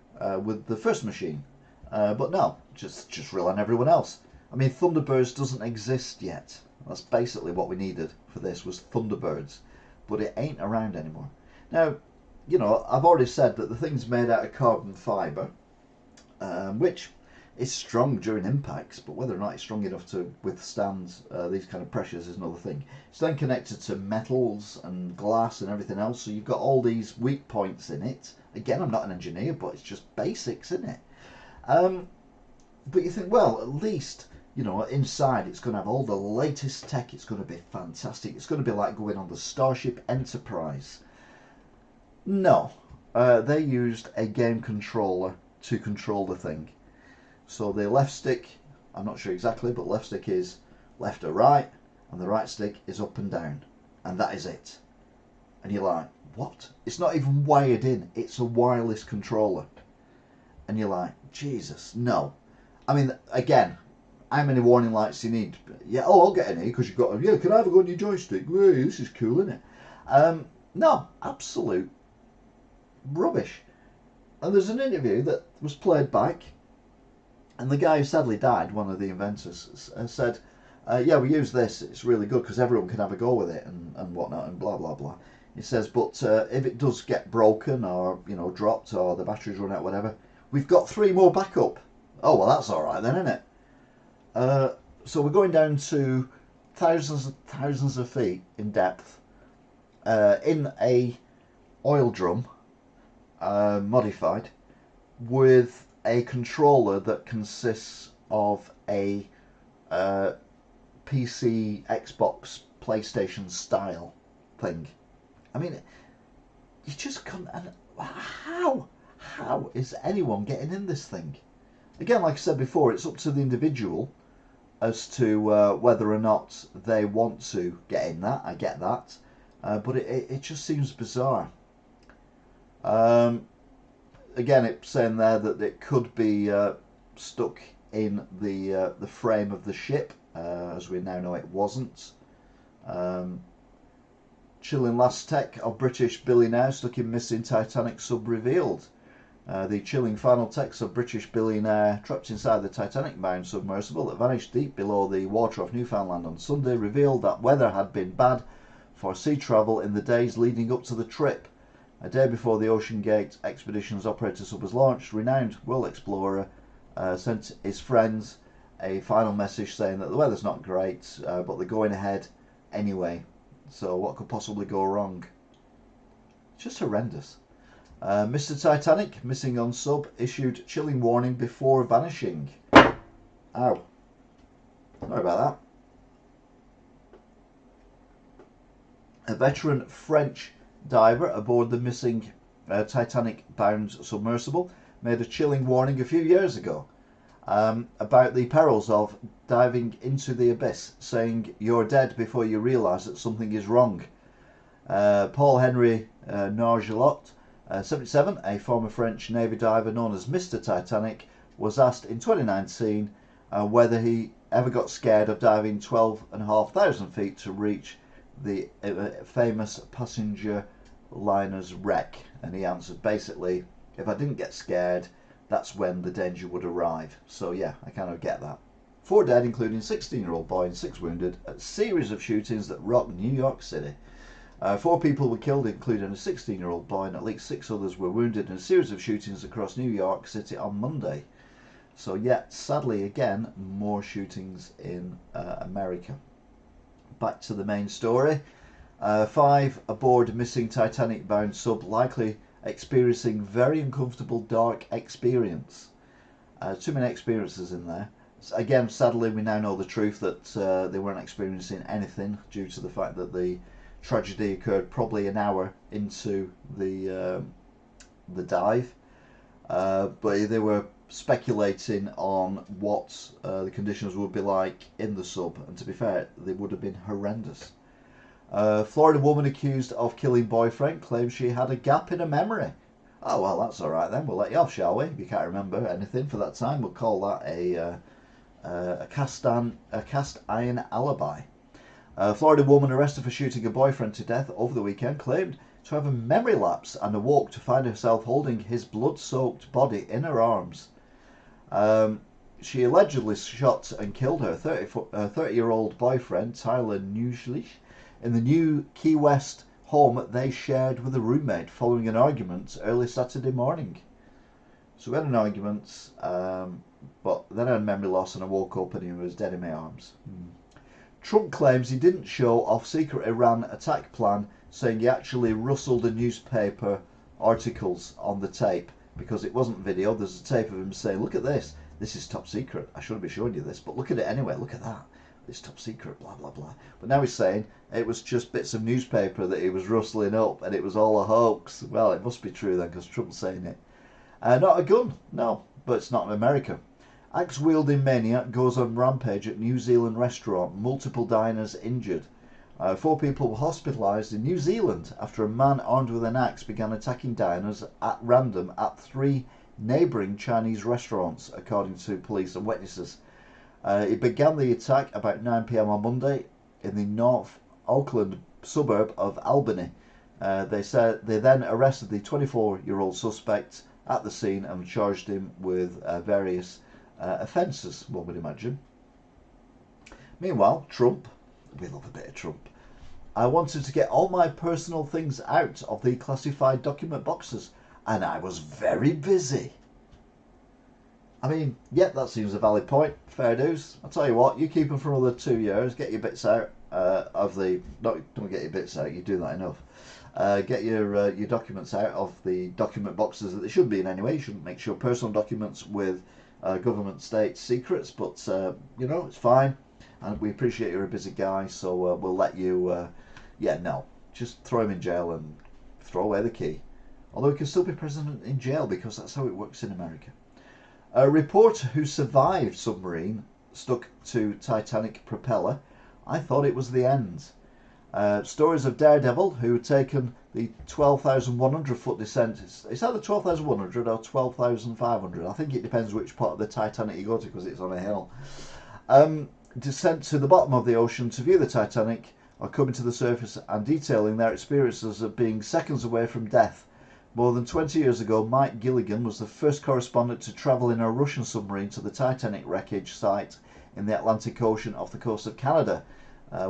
with the first machine. But no, just rely on everyone else. I mean, Thunderbirds doesn't exist yet. That's basically what we needed for this, was Thunderbirds. But it ain't around anymore. Now, you know, I've already said that the thing's made out of carbon fibre, which It's strong during impacts, but whether or not it's strong enough to withstand these kind of pressures is another thing. It's then connected to metals and glass and everything else, so you've got all these weak points in it. Again, I'm not an engineer, but it's just basics, isn't it? But you think, well, at least, you know, inside it's going to have all the latest tech. It's going to be fantastic. It's going to be like going on the Starship Enterprise. No, they used a game controller to control the thing. So the left stick, I'm not sure exactly, but left stick is left or right, and the right stick is up and down. And that is it. And you're like, what? It's not even wired in. It's a wireless controller. And you're like, Jesus, no. I mean, again, how many warning lights do you need? Yeah, oh, I'll get any, because you've got, yeah, can I have a go on your joystick? Hey, this is cool, isn't it? No, absolute rubbish. And there's an interview that was played back, and the guy who sadly died, one of the inventors, said, yeah, we use this, it's really good because everyone can have a go with it and whatnot and blah, blah, blah. He says, but if it does get broken or, you know, dropped or the batteries run out, whatever, we've got 3 more backup. Oh, well, that's all right then, isn't it? So we're going down to thousands of feet in depth in a oil drum, modified, with a controller that consists of a PC, Xbox, PlayStation style thing. I mean, you just can't. How is anyone getting in this thing? Again, like I said before, it's up to the individual as to whether or not they want to get in that. I get that, but it just seems bizarre. Again, it's saying there that it could be stuck in the frame of the ship, as we now know it wasn't. Chilling last tech of British billionaire stuck in missing Titanic sub revealed. The chilling final text of British billionaire trapped inside the Titanic-bound submersible that vanished deep below the water off Newfoundland on Sunday revealed that weather had been bad for sea travel in the days leading up to the trip. A day before the Ocean Gate Expeditions operator sub was launched, renowned world explorer sent his friends a final message saying that the weather's not great, but they're going ahead anyway. So what could possibly go wrong? Just horrendous. Mr. Titanic, missing on sub, issued chilling warning before vanishing. Ow. Sorry about that. A veteran French diver aboard the missing Titanic-bound submersible made a chilling warning a few years ago about the perils of diving into the abyss, saying you're dead before you realise that something is wrong. Paul Henry Nargelot, 77, a former French Navy diver known as Mr. Titanic, was asked in 2019 whether he ever got scared of diving 12,500 feet to reach the famous passenger liner's wreck, and he answered basically, if I didn't get scared, that's when the danger would arrive. So yeah, I kind of get that. 4 dead, including 16-year-old boy and 6 wounded, at a series of shootings that rocked New York City. 4 people were killed, including a 16-year-old boy, and at least 6 others were wounded in a series of shootings across New York City on Monday. So yeah, sadly again, more shootings in America. Back to the main story. 5 aboard missing Titanic-bound sub likely experiencing very uncomfortable dark experience. Too many experiences in there. Again, sadly, we now know the truth that they weren't experiencing anything due to the fact that the tragedy occurred probably an hour into the dive. But they were speculating on what the conditions would be like in the sub, and to be fair, they would have been horrendous. Florida woman accused of killing boyfriend claims she had a gap in her memory. Oh well, that's all right then. We'll let you off, shall we? If you can't remember anything for that time, we'll call that a cast iron alibi. Florida woman arrested for shooting a boyfriend to death over the weekend claimed to have a memory lapse and awoke to find herself holding his blood-soaked body in her arms. She allegedly shot and killed her 30-year-old boyfriend, Tyler Newslich, in the new Key West home they shared with a roommate following an argument early Saturday morning. So we had an argument, but then I had memory loss and I woke up and he was dead in my arms. Trump claims he didn't show off secret Iran attack plan, saying he actually rustled the newspaper articles on the tape because it wasn't video. There's a tape of him saying, look at this. This is top secret. I shouldn't be showing you this, but look at it anyway. Look at that. It's top secret, blah, blah, blah. But now he's saying it was just bits of newspaper that he was rustling up and it was all a hoax. Well, it must be true then because Trump's saying it. Not a gun, no, but it's not in America. Axe-wielding maniac goes on rampage at New Zealand restaurant. Multiple diners injured. 4 people were hospitalised in New Zealand after a man armed with an axe began attacking diners at random at 3 neighbouring Chinese restaurants, according to police and witnesses. He began the attack about 9 p.m. on Monday in the North Auckland suburb of Albany. They said they then arrested the 24-year-old suspect at the scene and charged him with various offences, one would imagine. Meanwhile, Trump, we love a bit of Trump. I wanted to get all my personal things out of the classified document boxes, and I was very busy. I mean, yeah, that seems a valid point. Fair dues. I'll tell you what, you keep them for another 2 years, get your bits out of the... don't get your bits out, you do that enough. Get your documents out of the document boxes that they should be in anyway. You shouldn't mix your personal documents with government state secrets, but you know, it's fine, and we appreciate you're a busy guy, so we'll let you just throw him in jail and throw away the key, although he can still be president in jail because that's how it works in America. A reporter who survived submarine stuck to Titanic propeller. I thought it was the end. Stories of Daredevil who had taken the 12,100 foot descent. It's either 12,100 or 12,500. I think it depends which part of the Titanic you go to because it's on a hill. Descent to the bottom of the ocean to view the Titanic are coming to the surface and detailing their experiences of being seconds away from death. More than 20 years ago, Mike Gilligan was the first correspondent to travel in a Russian submarine to the Titanic wreckage site in the Atlantic Ocean off the coast of Canada,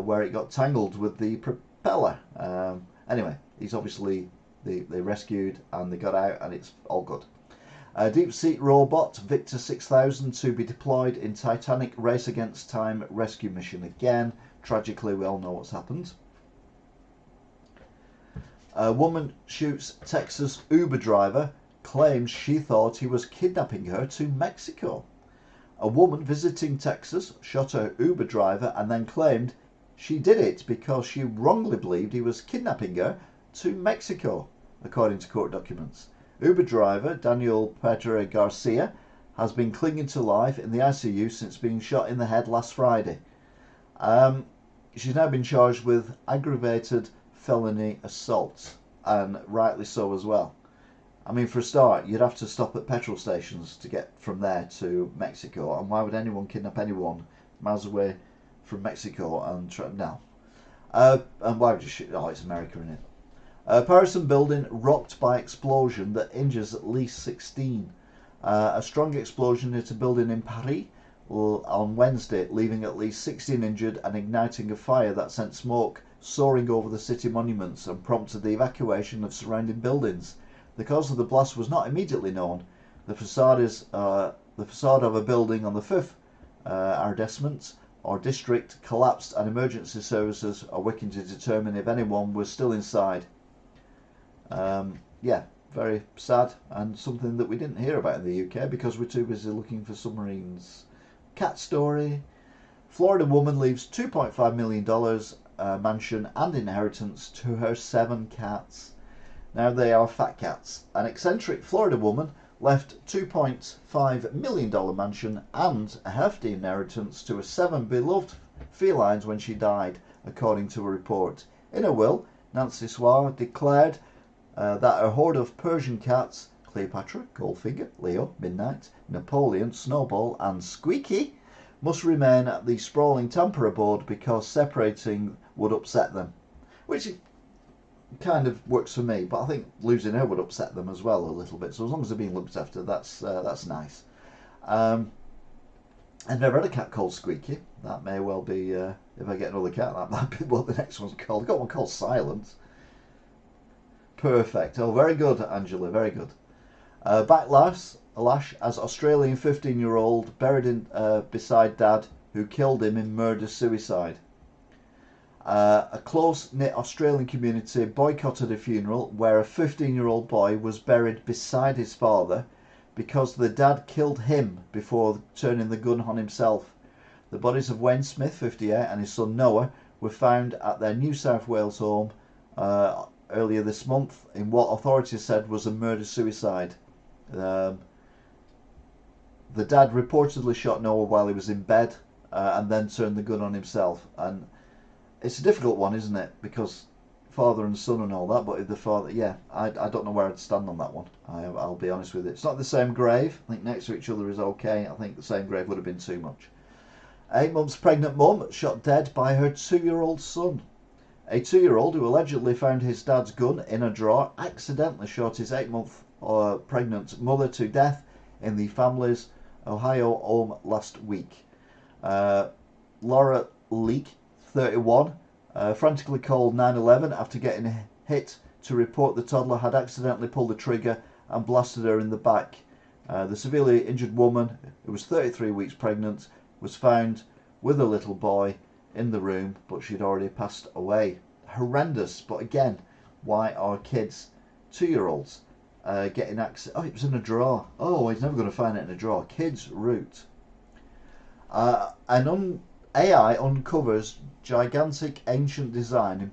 where it got tangled with the propeller. Anyway, he's obviously they rescued and they got out and it's all good. Deep sea robot Victor 6000 to be deployed in Titanic race against time rescue mission again. Tragically, we all know what's happened. A woman shoots Texas Uber driver, claims she thought he was kidnapping her to Mexico. A woman visiting Texas shot her Uber driver and then claimed she did it because she wrongly believed he was kidnapping her to Mexico, according to court documents. Uber driver Daniel Pedro Garcia has been clinging to life in the ICU since being shot in the head last Friday. She's now been charged with aggravated felony assault, and rightly so as well. I mean, for a start, you'd have to stop at petrol stations to get from there to Mexico, and why would anyone kidnap anyone miles away from Mexico and try... No. And why would you shoot... Oh, it's America, isn't it? Paterson building rocked by explosion that injures at least 16. A strong explosion hit a building in Paris on Wednesday, leaving at least 16 injured and igniting a fire that sent smoke soaring over the city monuments and prompted the evacuation of surrounding buildings. The cause of the blast was not immediately known. The facade of a building on the 5th arrondissement or district collapsed, and emergency services are working to determine if anyone was still inside. Yeah, very sad, and something that we didn't hear about in the UK because we're too busy looking for submarines. Cat story. Florida woman leaves $2.5 million mansion and inheritance to her 7 cats. Now they are fat cats. An eccentric Florida woman left $2.5 million mansion and a hefty inheritance to her 7 beloved felines when she died, according to a report. In a will, Nancy Swar declared that her horde of Persian cats, Cleopatra, Goldfinger, Leo, Midnight, Napoleon, Snowball and Squeaky, must remain at the sprawling Tampa abode because separating would upset them. Which kind of works for me, but I think losing her would upset them as well a little bit. So as long as they're being looked after, that's nice. I've never had a cat called Squeaky. That may well be, if I get another cat, that might be what the next one's called. I've got one called Silence. Perfect. Oh, very good, Angela, very good. Backlash Lash as Australian 15-year-old buried beside dad who killed him in murder-suicide. A close-knit Australian community boycotted a funeral where a 15-year-old boy was buried beside his father because the dad killed him before turning the gun on himself. The bodies of Wayne Smith, 58, and his son Noah were found at their New South Wales home earlier this month in what authorities said was a murder-suicide. The dad reportedly shot Noah while he was in bed and then turned the gun on himself. And it's a difficult one, isn't it? Because father and son and all that, but if the father, yeah, I don't know where I'd stand on that one. I'll be honest with you. It's not the same grave. I think next to each other is okay. I think the same grave would have been too much. 8 months pregnant mum shot dead by her 2-year-old son. A 2-year-old who allegedly found his dad's gun in a drawer accidentally shot his 8-month pregnant mother to death in the family's Ohio home last week. Laura Leake, 31, frantically called 911 after getting hit to report the toddler had accidentally pulled the trigger and blasted her in the back. The severely injured woman, who was 33 weeks pregnant, was found with a little boy in the room, but she'd already passed away. Horrendous, but again, why are kids, 2-year-olds, getting access? Oh, it was in a drawer. Oh, he's never going to find it in a drawer. Kids root. AI uncovers gigantic ancient design in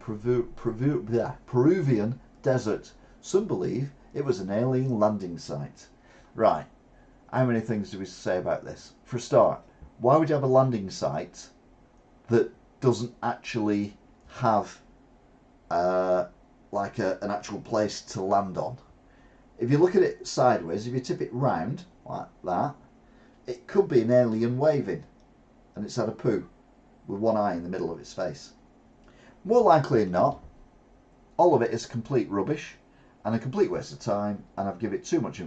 Peruvian desert. Some believe it was an alien landing site. Right, how many things do we say about this? For a start, why would you have a landing site that doesn't actually have like an actual place to land on? If you look at it sideways, if you tip it round like that, it could be an alien waving, and it's had a poo with one eye in the middle of its face. More likely than not, all of it is complete rubbish and a complete waste of time, and I've given it too much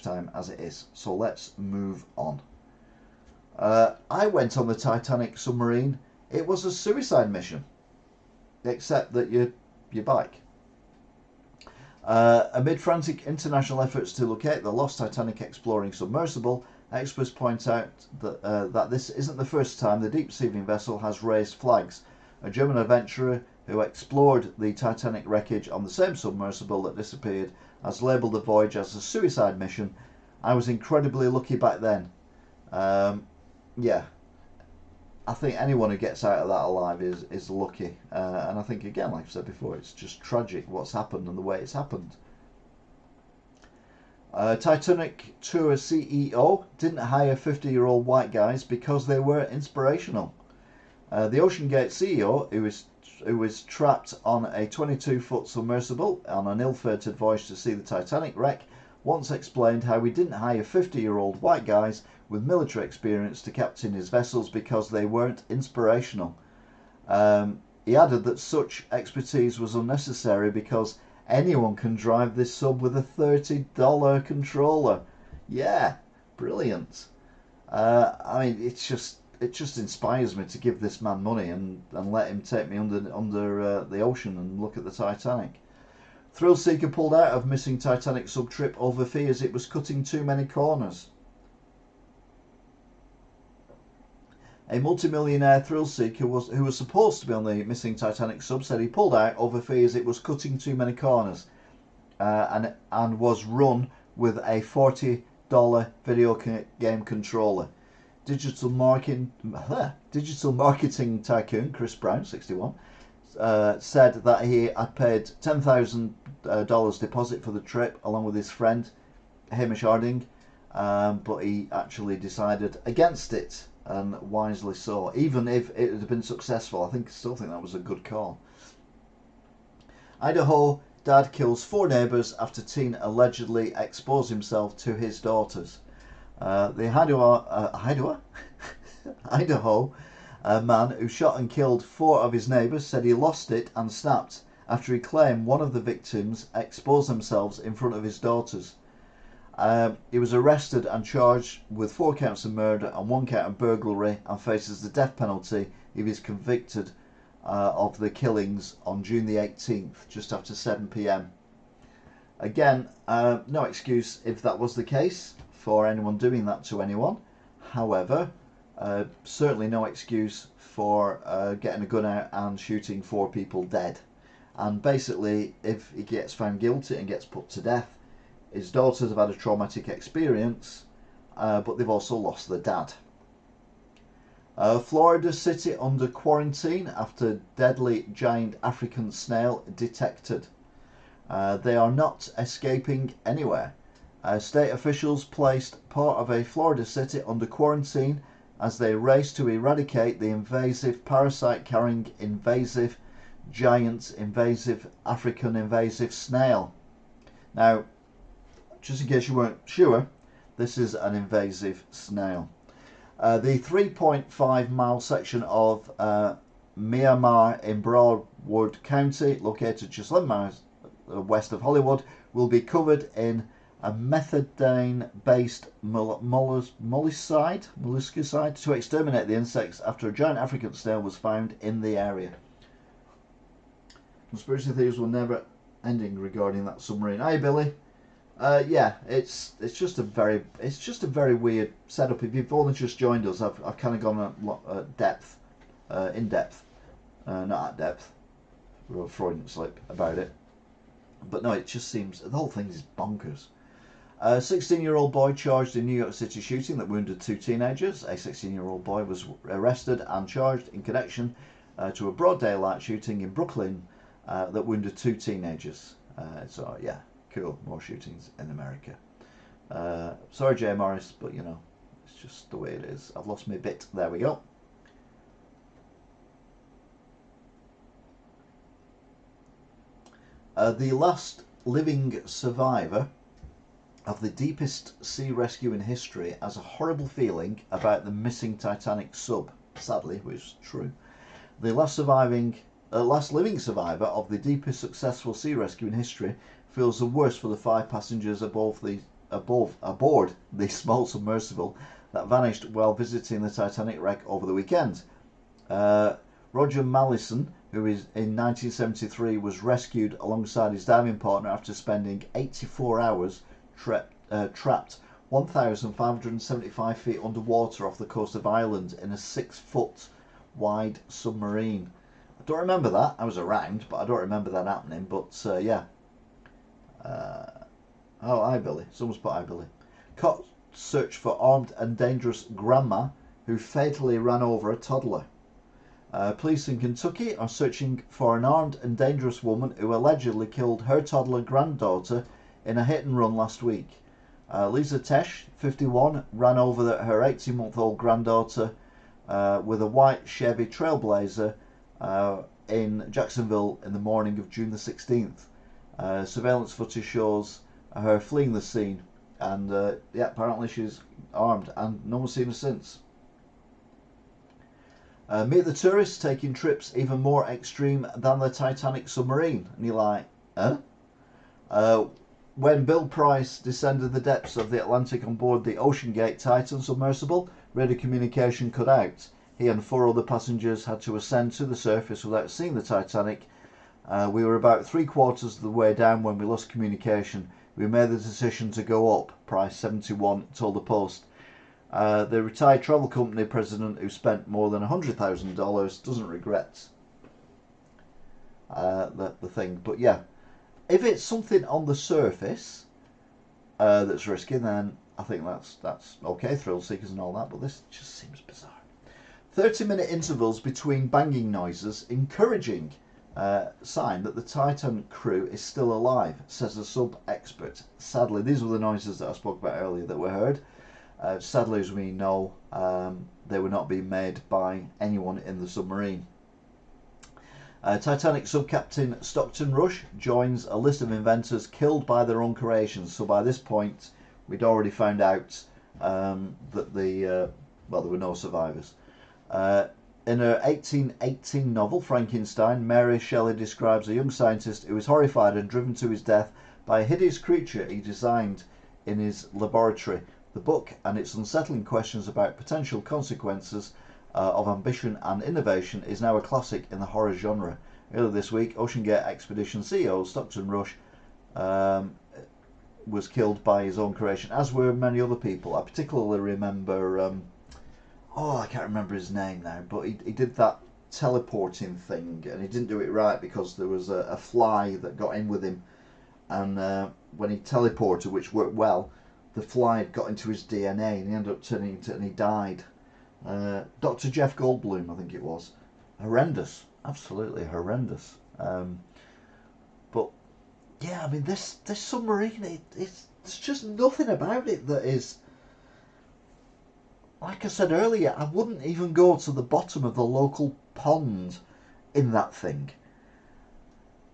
time as it is. So let's move on. I went on the Titanic submarine. It was a suicide mission, except that your bike. Amid frantic international efforts to locate the lost Titanic exploring submersible, experts point out that this isn't the first time the deep-sea vessel has raised flags. A German adventurer who explored the Titanic wreckage on the same submersible that disappeared has labelled the voyage as a suicide mission. I was incredibly lucky back then. Yeah, I think anyone who gets out of that alive is lucky, and I think, again, like I said before, it's just tragic what's happened and the way it's happened. Titanic Tour CEO didn't hire 50-year-old white guys because they were inspirational. The OceanGate CEO, who was trapped on a 22-foot submersible on an ill-fated voyage to see the Titanic wreck, once explained how he didn't hire 50-year-old white guys with military experience to captain his vessels because they weren't inspirational. He added that such expertise was unnecessary because anyone can drive this sub with a $30 controller. Yeah, brilliant. I mean, it just inspires me to give this man money and let him take me under the ocean and look at the Titanic. Thrill seeker pulled out of missing Titanic sub trip over fears it was cutting too many corners. A multimillionaire thrill seeker who was supposed to be on the missing Titanic sub said he pulled out over fears it was cutting too many corners, and was run with a $40 video game controller. Digital marketing tycoon Chris Brown, 61, said that he had paid $10,000 deposit for the trip along with his friend Hamish Harding, but he actually decided against it, and wisely so. Even if it had been successful, I still think that was a good call. Idaho dad kills 4 neighbours after teen allegedly exposed himself to his daughters. The Idaho man who shot and killed 4 of his neighbours said he lost it and snapped after he claimed one of the victims exposed themselves in front of his daughters. He was arrested and charged with 4 counts of murder and 1 count of burglary and faces the death penalty if he's convicted of the killings on June the 18th, just after 7 p.m. Again, no excuse if that was the case for anyone doing that to anyone. However, certainly no excuse for getting a gun out and shooting 4 people dead. And basically, if he gets found guilty and gets put to death, his daughters have had a traumatic experience, but they've also lost their dad. Florida city under quarantine after deadly giant African snail detected. They are not escaping anywhere. State officials placed part of a Florida city under quarantine as they race to eradicate the invasive parasite carrying invasive African invasive snail. Now, just in case you weren't sure, this is an invasive snail. The 3.5 mile section of Myanmar in Broward County, located just 11 miles west of Hollywood, will be covered in a methadone-based molluscicide to exterminate the insects after a giant African snail was found in the area. Conspiracy theories were never ending regarding that submarine. Hey Billy, yeah, it's just a very weird setup. If you've only just joined us, I've kind of gone in depth, not at depth, a Freudian slip about it. But no, it just seems the whole thing is bonkers. A 16-year-old boy charged in New York City shooting that wounded 2 teenagers. A 16-year-old boy was arrested and charged in connection to a broad daylight shooting in Brooklyn that wounded 2 teenagers. So yeah, cool, more shootings in America. Sorry Jay Morris, but you know, it's just the way it is. I've lost my bit. There we go. The last living survivor of the deepest sea rescue in history has a horrible feeling about the missing Titanic sub, sadly, which is true. The last living survivor of the deepest successful sea rescue in history feels the worst for the 5 passengers aboard the small submersible that vanished while visiting the Titanic wreck over the weekend. Roger Mallison, who in 1973 was rescued alongside his diving partner after spending 84 hours trapped 1,575 feet underwater off the coast of Ireland in a 6-foot wide submarine. I don't remember that. I was around, but I don't remember that happening. But yeah. Oh, hi Billy. Someone's put hi Billy. Cops search for armed and dangerous grandma who fatally ran over a toddler. Police in Kentucky are searching for an armed and dangerous woman who allegedly killed her toddler granddaughter in a hit and run last week. Lisa Tesh, 51, ran over her 18-month-old granddaughter with a white Chevy Trailblazer in Jacksonville in the morning of June the 16th. Surveillance footage shows her fleeing the scene, and yeah, apparently she's armed, and no one's seen her since. Meet the tourists taking trips even more extreme than the Titanic submarine. And you're like, huh? When Bill Price descended the depths of the Atlantic on board the OceanGate Titan submersible, radio communication cut out. He and 4 other passengers had to ascend to the surface without seeing the Titanic. We were about 3/4 of the way down when we lost communication. We made the decision to go up, Price, 71, told the Post. The retired travel company president, who spent more than $100,000, doesn't regret the thing. But yeah, if it's something on the surface that's risky, then I think that's okay, thrill seekers and all that. But this just seems bizarre. 30-minute intervals between banging noises, encouraging sign that the Titan crew is still alive, says a sub expert. Sadly, these were the noises that I spoke about earlier that were heard. Sadly, as we know, they were not being made by anyone in the submarine. Titanic sub-captain Stockton Rush joins a list of inventors killed by their own creations. So by this point, we'd already found out that there were no survivors. In her 1818 novel, Frankenstein, Mary Shelley describes a young scientist who is horrified and driven to his death by a hideous creature he designed in his laboratory. The book and its unsettling questions about potential consequences of ambition and innovation is now a classic in the horror genre. Earlier this week, OceanGate Expedition CEO Stockton Rush was killed by his own creation, as were many other people. I particularly remember, I can't remember his name now, but he did that teleporting thing, and he didn't do it right because there was a fly that got in with him, and when he teleported, which worked well, the fly had got into his DNA, and he ended up turning into, and he died. Dr. Jeff Goldblum, I think it was. Horrendous, absolutely horrendous. But yeah, I mean, this submarine, there's just nothing about it that is. Like I said earlier, I wouldn't even go to the bottom of the local pond in that thing.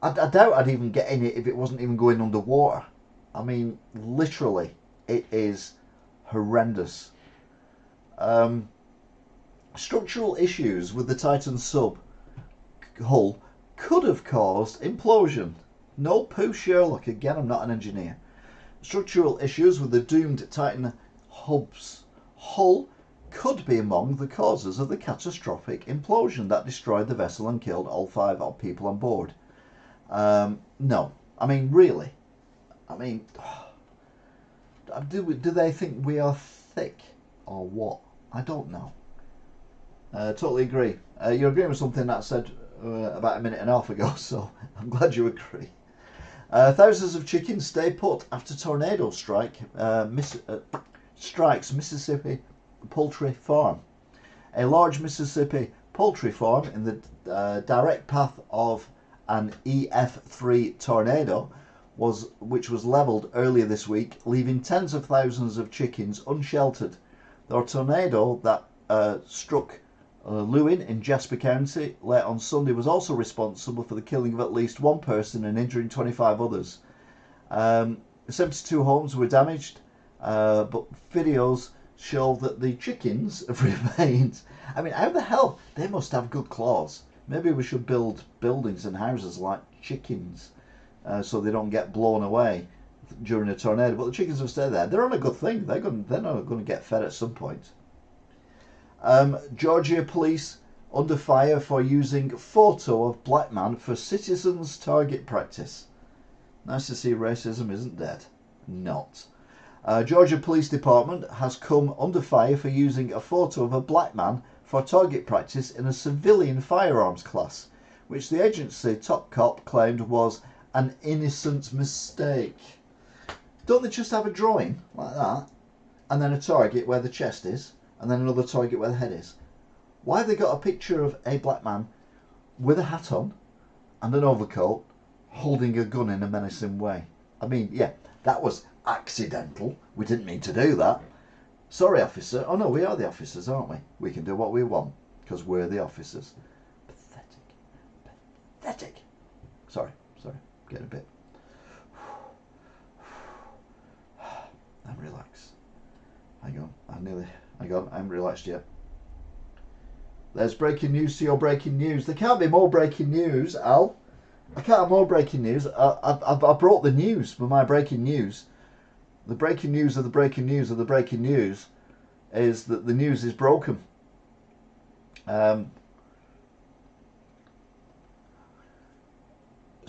I doubt I'd even get in it if it wasn't even going underwater. I mean, literally, it is horrendous. Structural issues with the Titan sub hull could have caused implosion. No poo Sherlock. Again, I'm not an engineer. Structural issues with the doomed Titan hub's hull could be among the causes of the catastrophic implosion that destroyed the vessel and killed all 5 people on board. No. I mean, really. I mean, do they think we are thick or what? I don't know. Totally agree. You're agreeing with something that I said about a minute and a half ago, so I'm glad you agree. Thousands of chickens stay put after tornado strikes Mississippi poultry farm. A large Mississippi poultry farm in the direct path of an EF3 tornado which was leveled earlier this week, leaving tens of thousands of chickens unsheltered. The tornado that struck Lewin in Jasper County late on Sunday was also responsible for the killing of at least 1 person and injuring 25 others. 72 homes were damaged, but videos show that the chickens have remained. I mean, how the hell? They must have good claws. Maybe we should build buildings and houses like chickens so they don't get blown away during a tornado. But the chickens will stay there. They're on a good thing. They're not going to get fed at some point. Georgia police under fire for using photo of black man for citizens target practice. Nice to see racism isn't dead. Not. Georgia Police Department has come under fire for using a photo of a black man for target practice in a civilian firearms class, which the agency top cop claimed was an innocent mistake. Don't they just have a drawing like that, and then a target where the chest is, and then another target where the head is? Why have they got a picture of a black man with a hat on and an overcoat holding a gun in a menacing way? I mean, yeah, that was accidental. We didn't mean to do that. Sorry, officer. Oh no, we are the officers, aren't we? We can do what we want because we're the officers. Pathetic. Pathetic. Sorry. Getting a bit. I'm relaxed. Hang on. I haven't relaxed yet. There's breaking news to your breaking news. There can't be more breaking news, Al. I can't have more breaking news. I brought the news for my breaking news. The breaking news of the breaking news of the breaking news is that the news is broken.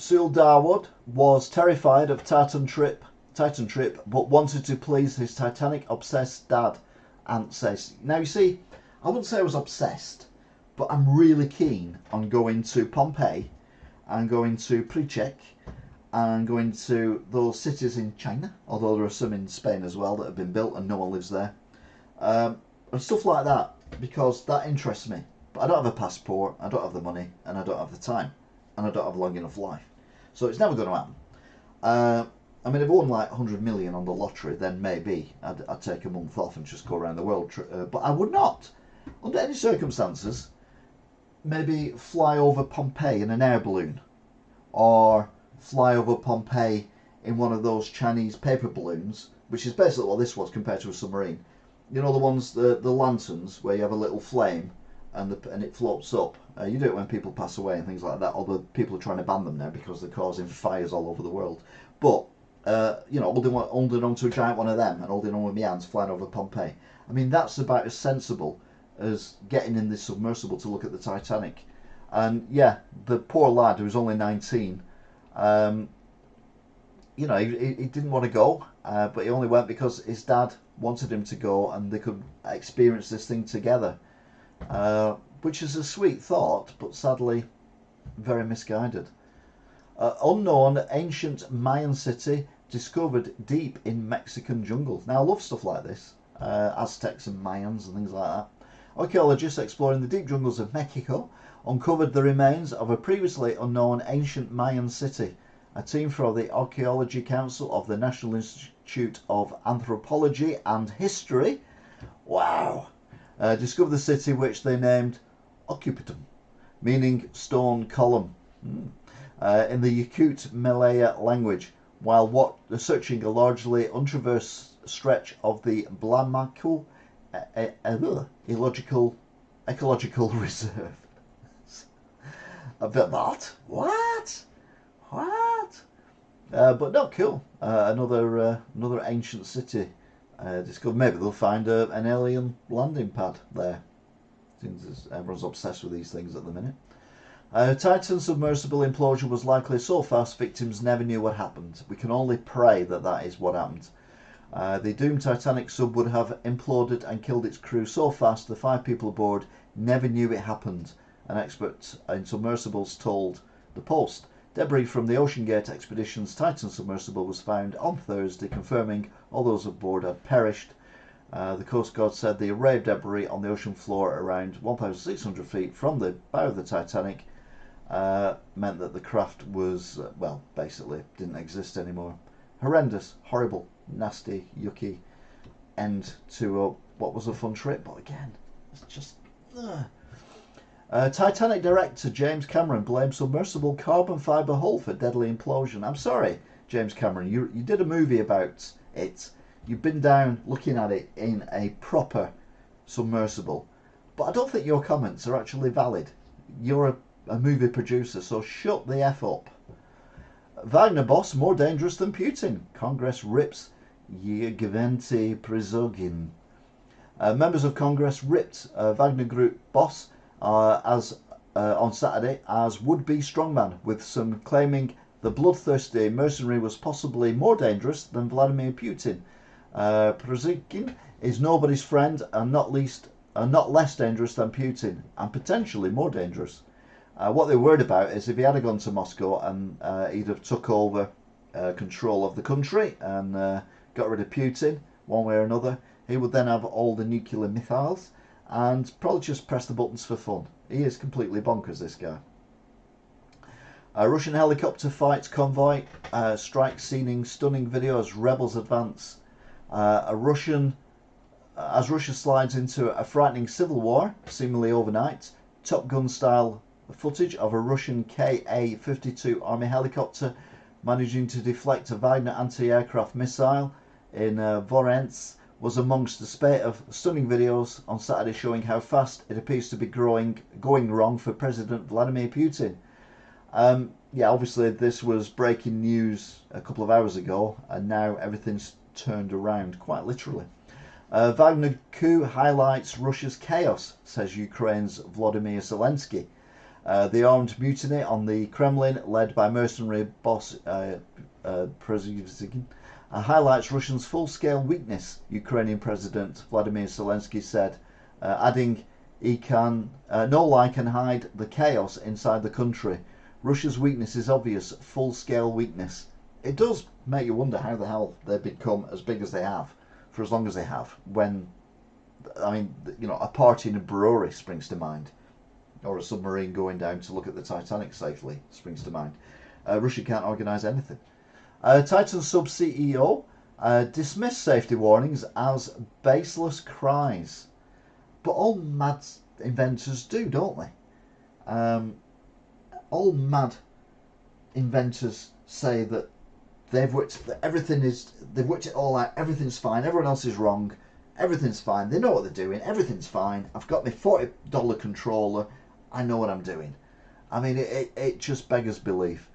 Sewell Darwood was terrified of Titan trip, but wanted to please his Titanic obsessed dad, Aunt says. Now you see, I wouldn't say I was obsessed, but I'm really keen on going to Pompeii and going to Prilep and going to those cities in China, although there are some in Spain as well that have been built and no one lives there, and stuff like that, because that interests me. But I don't have a passport, I don't have the money, and I don't have the time, and I don't have a long enough life, so it's never going to happen. I mean, if I won like 100 million on the lottery, then maybe I'd take a month off and just go around the world, but I would not, under any circumstances, maybe fly over Pompeii in an air balloon, or fly over Pompeii in one of those Chinese paper balloons, which is basically what this was compared to a submarine. You know, the ones, the lanterns where you have a little flame and it floats up. You do it when people pass away and things like that, although people are trying to ban them now because they're causing fires all over the world. But you know, holding on to a giant one of them and holding on with my hands flying over Pompeii. I mean, that's about as sensible as getting in this submersible to look at the Titanic. And yeah, the poor lad who was only 19, you know, he didn't want to go, but he only went because his dad wanted him to go and they could experience this thing together, which is a sweet thought, but sadly very misguided. Unknown ancient Mayan city discovered deep in Mexican jungle. Now I love stuff like this, Aztecs and Mayans and things like that. Archaeologists exploring the deep jungles of Mexico uncovered the remains of a previously unknown ancient Mayan city. A team from the Archaeology Council of the National Institute of Anthropology and History, wow, discovered the city, which they named Occupitum, meaning stone column, in the Yakut Malaya language, while searching a largely untraversed stretch of the Blamaco ecological reserve. But that? What? But not cool. Another ancient city discovered. Maybe they'll find an alien landing pad there. Seems everyone's obsessed with these things at the minute. Titan submersible implosion was likely so fast victims never knew what happened. We can only pray that is what happened. The doomed Titanic sub would have imploded and killed its crew so fast the 5 people aboard never knew it happened. An expert in submersibles told the Post. Debris from the OceanGate expedition's Titan submersible was found on Thursday, confirming all those aboard had perished. The Coast Guard said the array of debris on the ocean floor around 1,600 feet from the bow of the Titanic meant that the craft was, well, basically didn't exist anymore. Horrendous, horrible, nasty, yucky end to what was a fun trip, but again, it's just... Titanic director James Cameron blames submersible carbon fibre hull for deadly implosion. I'm sorry, James Cameron, you did a movie about it. You've been down looking at it in a proper submersible. But I don't think your comments are actually valid. You're a movie producer, so shut the F up. Wagner boss more dangerous than Putin. Congress rips Yevgeny Prigozhin. Members of Congress ripped Wagner Group boss on Saturday as would-be strongman, with some claiming the bloodthirsty mercenary was possibly more dangerous than Vladimir Putin. Prigozhin is nobody's friend and not less dangerous than Putin, and potentially more dangerous. What they're worried about is if he had gone to Moscow and he'd have took over control of the country and got rid of Putin one way or another, he would then have all the nuclear missiles and probably just press the buttons for fun. He is completely bonkers, this guy. A Russian helicopter fights convoy, strike scening stunning video as rebels advance. As Russia slides into a frightening civil war, seemingly overnight, Top Gun style footage of a Russian Ka-52 army helicopter managing to deflect a Wagner anti-aircraft missile in Voronezh was amongst the spate of stunning videos on Saturday showing how fast it appears to be going wrong for President Vladimir Putin. Yeah, obviously this was breaking news a couple of hours ago, and now everything's turned around, quite literally. Wagner coup highlights Russia's chaos, says Ukraine's Volodymyr Zelensky. The armed mutiny on the Kremlin, led by mercenary boss Prigozhin, highlights Russia's full-scale weakness, Ukrainian President Vladimir Zelensky said, adding he can no lie can hide the chaos inside the country. Russia's weakness is obvious, full-scale weakness. It does make you wonder how the hell they've become as big as they have for as long as they have, when, I mean, you know, a party in a brewery springs to mind, or a submarine going down to look at the Titanic safely springs to mind. Russia can't organise anything. Titan Sub CEO dismissed safety warnings as baseless cries. But all mad inventors do, don't they? All mad inventors say that they've worked it all out, everything's fine, everyone else is wrong, everything's fine, they know what they're doing, everything's fine, I've got my $40 controller, I know what I'm doing. I mean, it just beggars belief.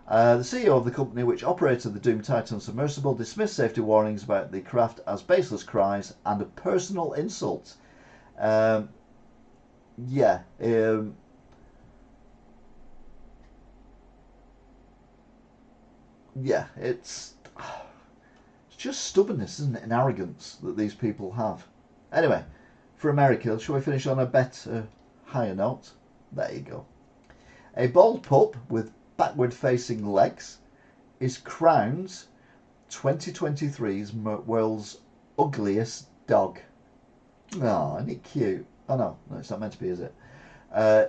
The CEO of the company which operated the doomed Titan submersible dismissed safety warnings about the craft as baseless cries and a personal insult. yeah, it's just stubbornness, isn't it, and arrogance that these people have. Anyway, for America, shall we finish on a better, higher note? There you go. A bald pup with backward-facing legs is crowned 2023's world's ugliest dog. Oh, isn't it cute? Oh no, it's not meant to be, is it?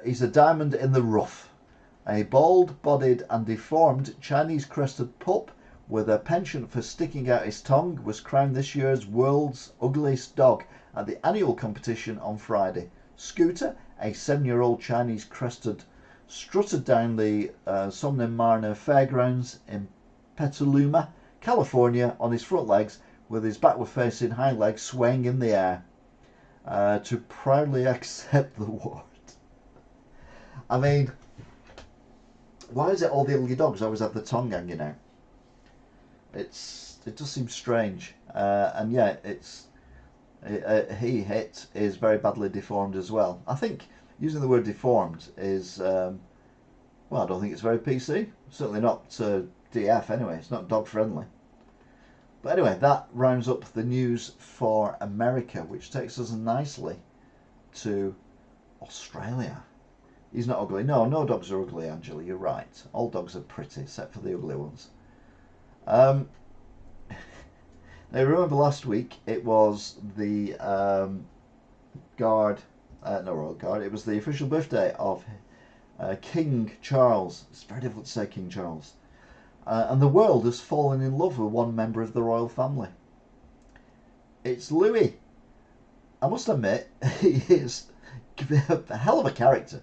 He's a diamond in the rough. A bald-bodied and deformed Chinese-crested pup with a penchant for sticking out his tongue was crowned this year's world's ugliest dog at the annual competition on Friday. Scooter, a 7-year-old Chinese-crested, strutted down the Somni Marna Fairgrounds in Petaluma, California, on his front legs, with his backward-facing hind legs swaying in the air to proudly accept the award. I mean, why is it all the ugly dogs always have the tongue hanging out? It does seem strange, and yeah, it is very badly deformed as well. I think using the word deformed is well, I don't think it's very PC. Certainly not DF anyway. It's not dog friendly. But anyway, that rounds up the news for America, which takes us nicely to Australia. He's not ugly. No dogs are ugly, Angela. You're right. All dogs are pretty, except for the ugly ones. Now, remember last week it was the Royal Guard. It was the official birthday of King Charles. It's very difficult to say King Charles. And the world has fallen in love with one member of the royal family. It's Louis. I must admit, he is a hell of a character.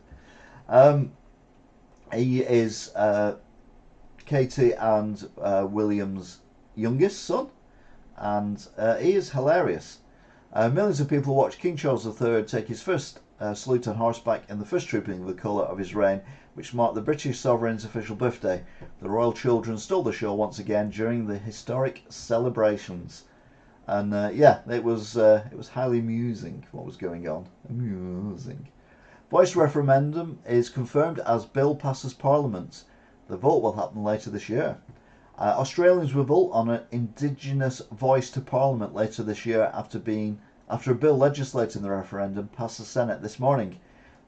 He is Katie and William's youngest son, and he is hilarious. Millions of people watched King Charles III take his first salute on horseback in the first trooping of the colour of his reign, which marked the British sovereign's official birthday. The royal children stole the show once again during the historic celebrations, and yeah, it was highly amusing what was going on. Amusing. Voice referendum is confirmed as bill passes Parliament. The vote will happen later this year. Australians will vote on an Indigenous voice to Parliament later this year after a bill legislating the referendum passed the Senate this morning.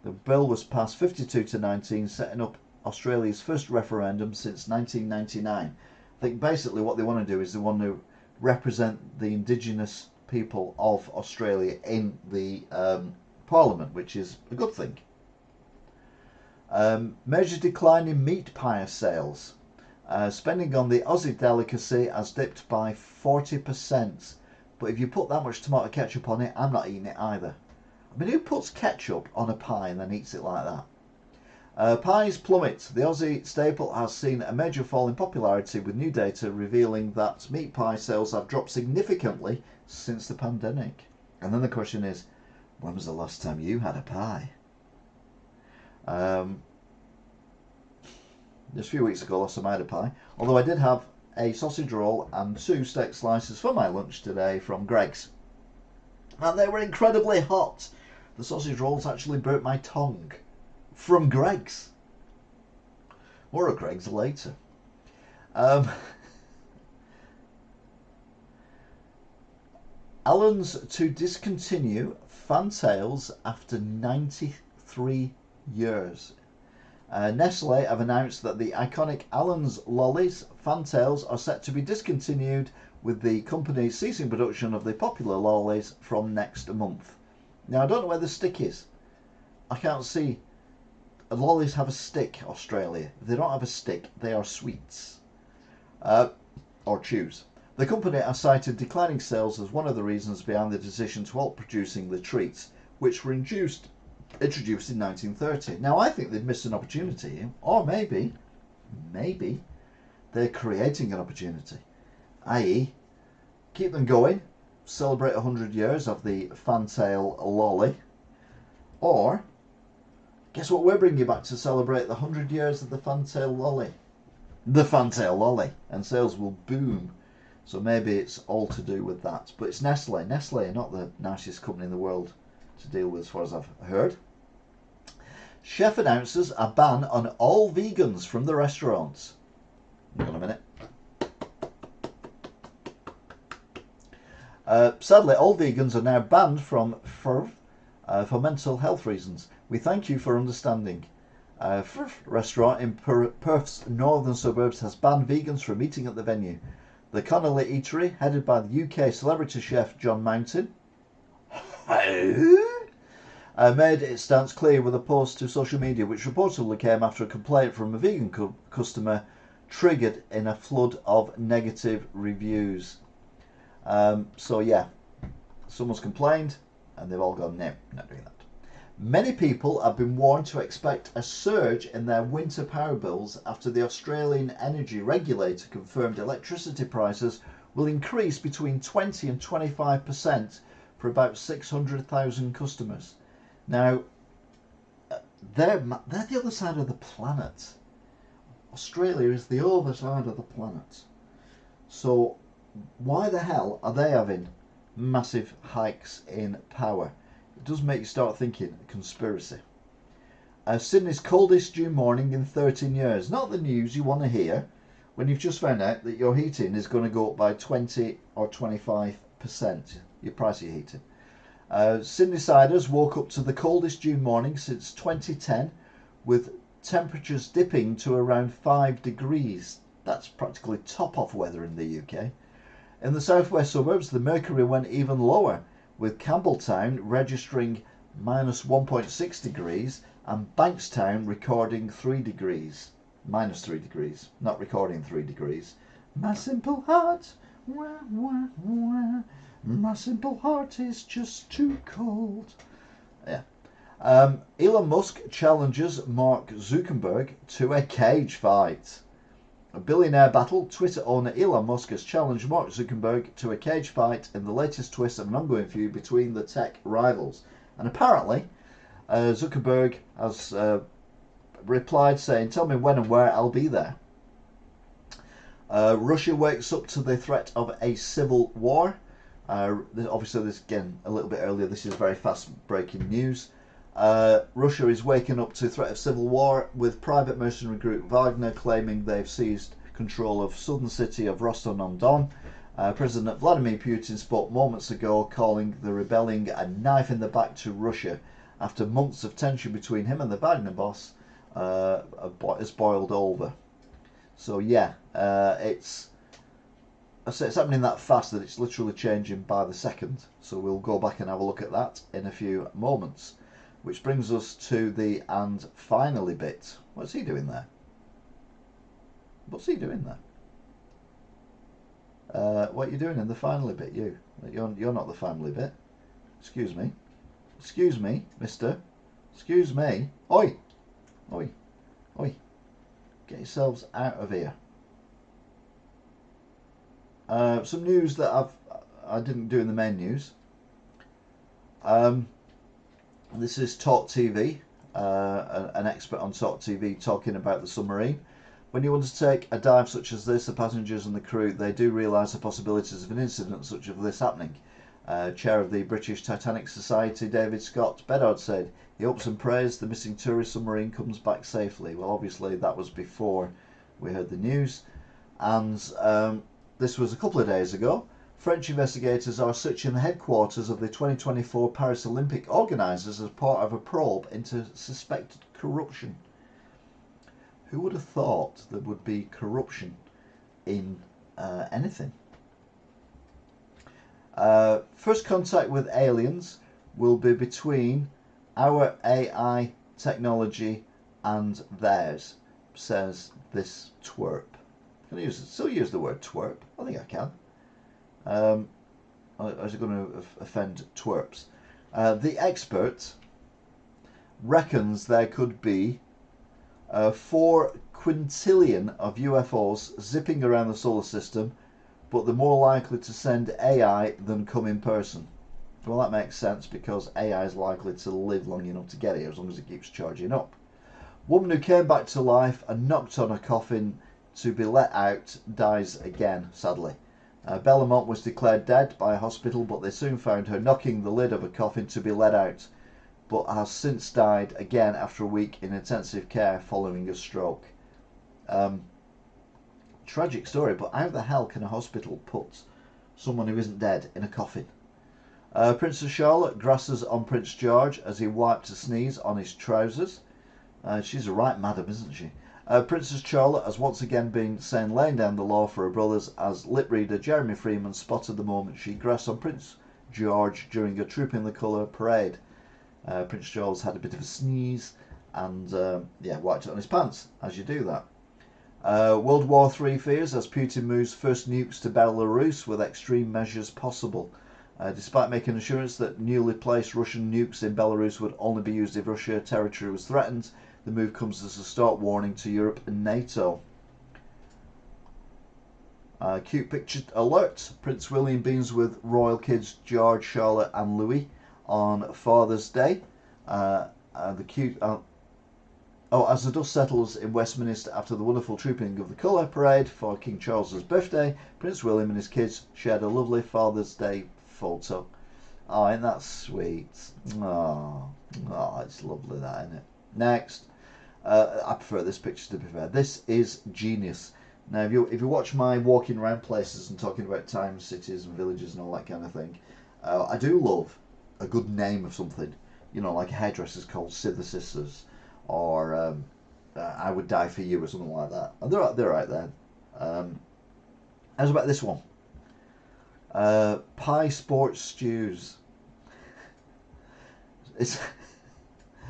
The bill was passed 52 to 19, setting up Australia's first referendum since 1999. I think basically what they want to do is they want to represent the Indigenous people of Australia in the Parliament, which is a good thing. Major decline in meat pie sales. Spending on the Aussie delicacy has dipped by 40%. But if you put that much tomato ketchup on it, I'm not eating it either. I mean, who puts ketchup on a pie and then eats it like that? Pies plummet. The Aussie staple has seen a major fall in popularity, with new data revealing that meat pie sales have dropped significantly since the pandemic. And then the question is, when was the last time you had a pie? Just a few weeks ago, last time I had a pie. Although I did have a sausage roll and 2 steak slices for my lunch today from Greggs. And they were incredibly hot. The sausage rolls actually burnt my tongue. From Greggs. More of Greggs later. Allen's to discontinue Fantails after 93 years. Nestle have announced that the iconic Allen's lollies, Fantails, are set to be discontinued, with the company ceasing production of the popular lollies from next month. Now, I don't know where the stick is. I can't see. Lollies have a stick, Australia. If they don't have a stick, they are sweets. Or chews. The company has cited declining sales as one of the reasons behind the decision to halt producing the treats, which were introduced in 1930. Now, I think they've missed an opportunity here, or maybe they're creating an opportunity, i.e. keep them going, celebrate 100 years of the Fantail lolly, or guess what we're bringing back to celebrate the 100 years of the Fantail lolly? The Fantail lolly, and sales will boom. So maybe it's all to do with that. But it's Nestle. Nestle are not the nicest company in the world to deal with, as far as I've heard. Chef announces a ban on all vegans from the restaurants. Hang on a minute. Sadly, all vegans are now banned from Firth for mental health reasons. We thank you for understanding. Firth restaurant in Perth's northern suburbs has banned vegans from eating at the venue. The Connolly Eatery, headed by the UK celebrity chef John Mountain, made its stance clear with a post to social media, which reportedly came after a complaint from a vegan customer, triggered in a flood of negative reviews. So yeah, someone's complained and they've all gone, no, not doing that. Many people have been warned to expect a surge in their winter power bills after the Australian energy regulator confirmed electricity prices will increase between 20 and 25% for about 600,000 customers. Now, they're the other side of the planet. Australia is the other side of the planet. So why the hell are they having massive hikes in power? It does make you start thinking conspiracy. Sydney's coldest June morning in 13 years. Not the news you want to hear when you've just found out that your heating is going to go up by 20 or 25%. Your price of your heating. Sydneysiders woke up to the coldest June morning since 2010, with temperatures dipping to around 5 degrees. That's practically top-off weather in the UK. In the southwest suburbs, the mercury went even lower, with Campbelltown registering minus 1.6 degrees and Bankstown recording 3 degrees. Minus 3 degrees, not recording 3 degrees. My simple heart, wah, wah, wah. My simple heart is just too cold. Yeah. Elon Musk challenges Mark Zuckerberg to a cage fight. A billionaire battle. Twitter owner Elon Musk has challenged Mark Zuckerberg to a cage fight in the latest twist of an ongoing feud between the tech rivals. And apparently, Zuckerberg has replied saying, "Tell me when and where, I'll be there." Russia wakes up to the threat of a civil war. Obviously, this again a little bit earlier. This is very fast breaking news. Russia is waking up to the threat of civil war, with private mercenary group Wagner claiming they've seized control of southern city of Rostov-on-Don. President Vladimir Putin spoke moments ago, calling the rebelling a knife in the back to Russia after months of tension between him and the Wagner boss has boiled over. So yeah, it's happening that fast that it's literally changing by the second. So we'll go back and have a look at that in a few moments. Which brings us to the and finally bit. What's he doing there? What's he doing there? What are you doing in the finally bit, you? You're not the finally bit. Excuse me. Excuse me, mister. Excuse me. Oi! Oi! Oi! Get yourselves out of here. Some news that I didn't do in the main news. This is Talk TV, an expert on Talk TV talking about the submarine. When you want to take a dive such as this, the passengers and the crew, they do realise the possibilities of an incident such as this happening. Chair of the British Titanic Society, David Scott Bedard, said he hopes and prays the missing tourist submarine comes back safely. Well, obviously that was before we heard the news, and this was a couple of days ago. French investigators are searching the headquarters of the 2024 Paris Olympic organisers as part of a probe into suspected corruption. Who would have thought there would be corruption in anything? First contact with aliens will be between our AI technology and theirs, says this twerp. Can I still use the word twerp? I think I can. Is it going to offend twerps? The expert reckons there could be 4 quintillion of UFOs zipping around the solar system, but they're more likely to send AI than come in person. Well, that makes sense because AI is likely to live long enough to get here as long as it keeps charging up. Woman who came back to life and knocked on a coffin to be let out dies again, sadly. Bellamont was declared dead by a hospital, but they soon found her knocking the lid of a coffin to be let out, but has since died again after a week in intensive care following a stroke. Tragic story, but how the hell can a hospital put someone who isn't dead in a coffin. Princess Charlotte grasses on Prince George as he wiped a sneeze on his trousers. She's a right madam, isn't she? Princess Charlotte has once again been seen laying down the law for her brothers as lip reader Jeremy Freeman spotted the moment she grassed on Prince George during a Trooping the Colour parade. Prince George had a bit of a sneeze and wiped it on his pants, as you do that. World War III fears as Putin moves first nukes to Belarus with extreme measures possible. Despite making assurance that newly placed Russian nukes in Belarus would only be used if Russia territory was threatened, the move comes as a stark warning to Europe and NATO. Cute picture alert. Prince William beams with royal kids George, Charlotte and Louis on Father's Day. As the dust settles in Westminster after the wonderful Trooping of the Colour parade for King Charles's birthday, Prince William and his kids shared a lovely Father's Day photo. Oh, ain't that sweet? Oh, it's lovely that, isn't it? Next. I prefer this picture, to be fair. This is genius. Now, if you watch my walking around places and talking about towns, cities and villages and all that kind of thing, I do love a good name of something. You know, like a hairdresser's called Sither Sisters, or I Would Die For You, or something like that. And they're right there. How's about this one? Pie Sports Stews. It's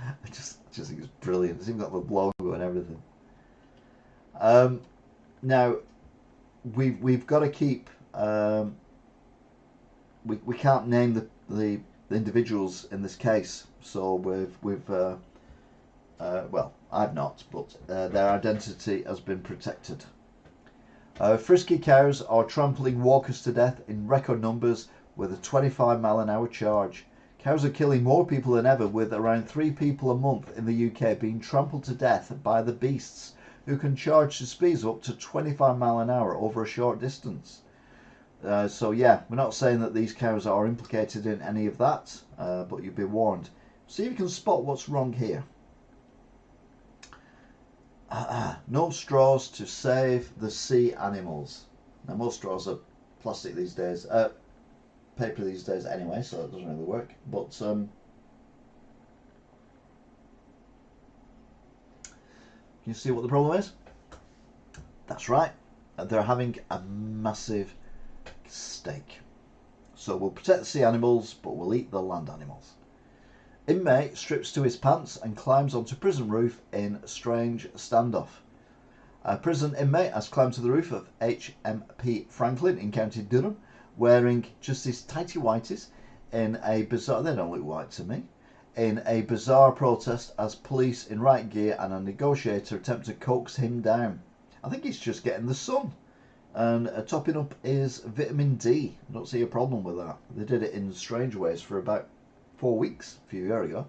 I just think it's brilliant. It's even got the logo and everything. Now we've got to keep. We can't name the individuals in this case, so we've well, I've not, but their identity has been protected. Frisky cows are trampling walkers to death in record numbers with a 25-mile-an-hour charge. Cows are killing more people than ever, with around 3 people a month in the UK being trampled to death by the beasts, who can charge to speeds up to 25 miles an hour over a short distance. So yeah, we're not saying that these cows are implicated in any of that, but you've been warned. See if you can spot what's wrong here. No straws to save the sea animals. Now most straws are plastic these days, paper these days anyway, so it doesn't really work. But can you see what the problem is? That's right, they're having a massive steak. So we'll protect the sea animals, but we'll eat the land animals. Inmate strips to his pants and climbs onto prison roof in strange standoff. A prison inmate has climbed to the roof of HMP Franklin in County Durham, wearing just his tighty whities in a bizarre, they don't look white to me, in a bizarre protest as police in riot gear and a negotiator attempt to coax him down. I think he's just getting the sun. And topping up is vitamin D. I don't see a problem with that. They did it in strange ways for about 4 weeks a few years ago.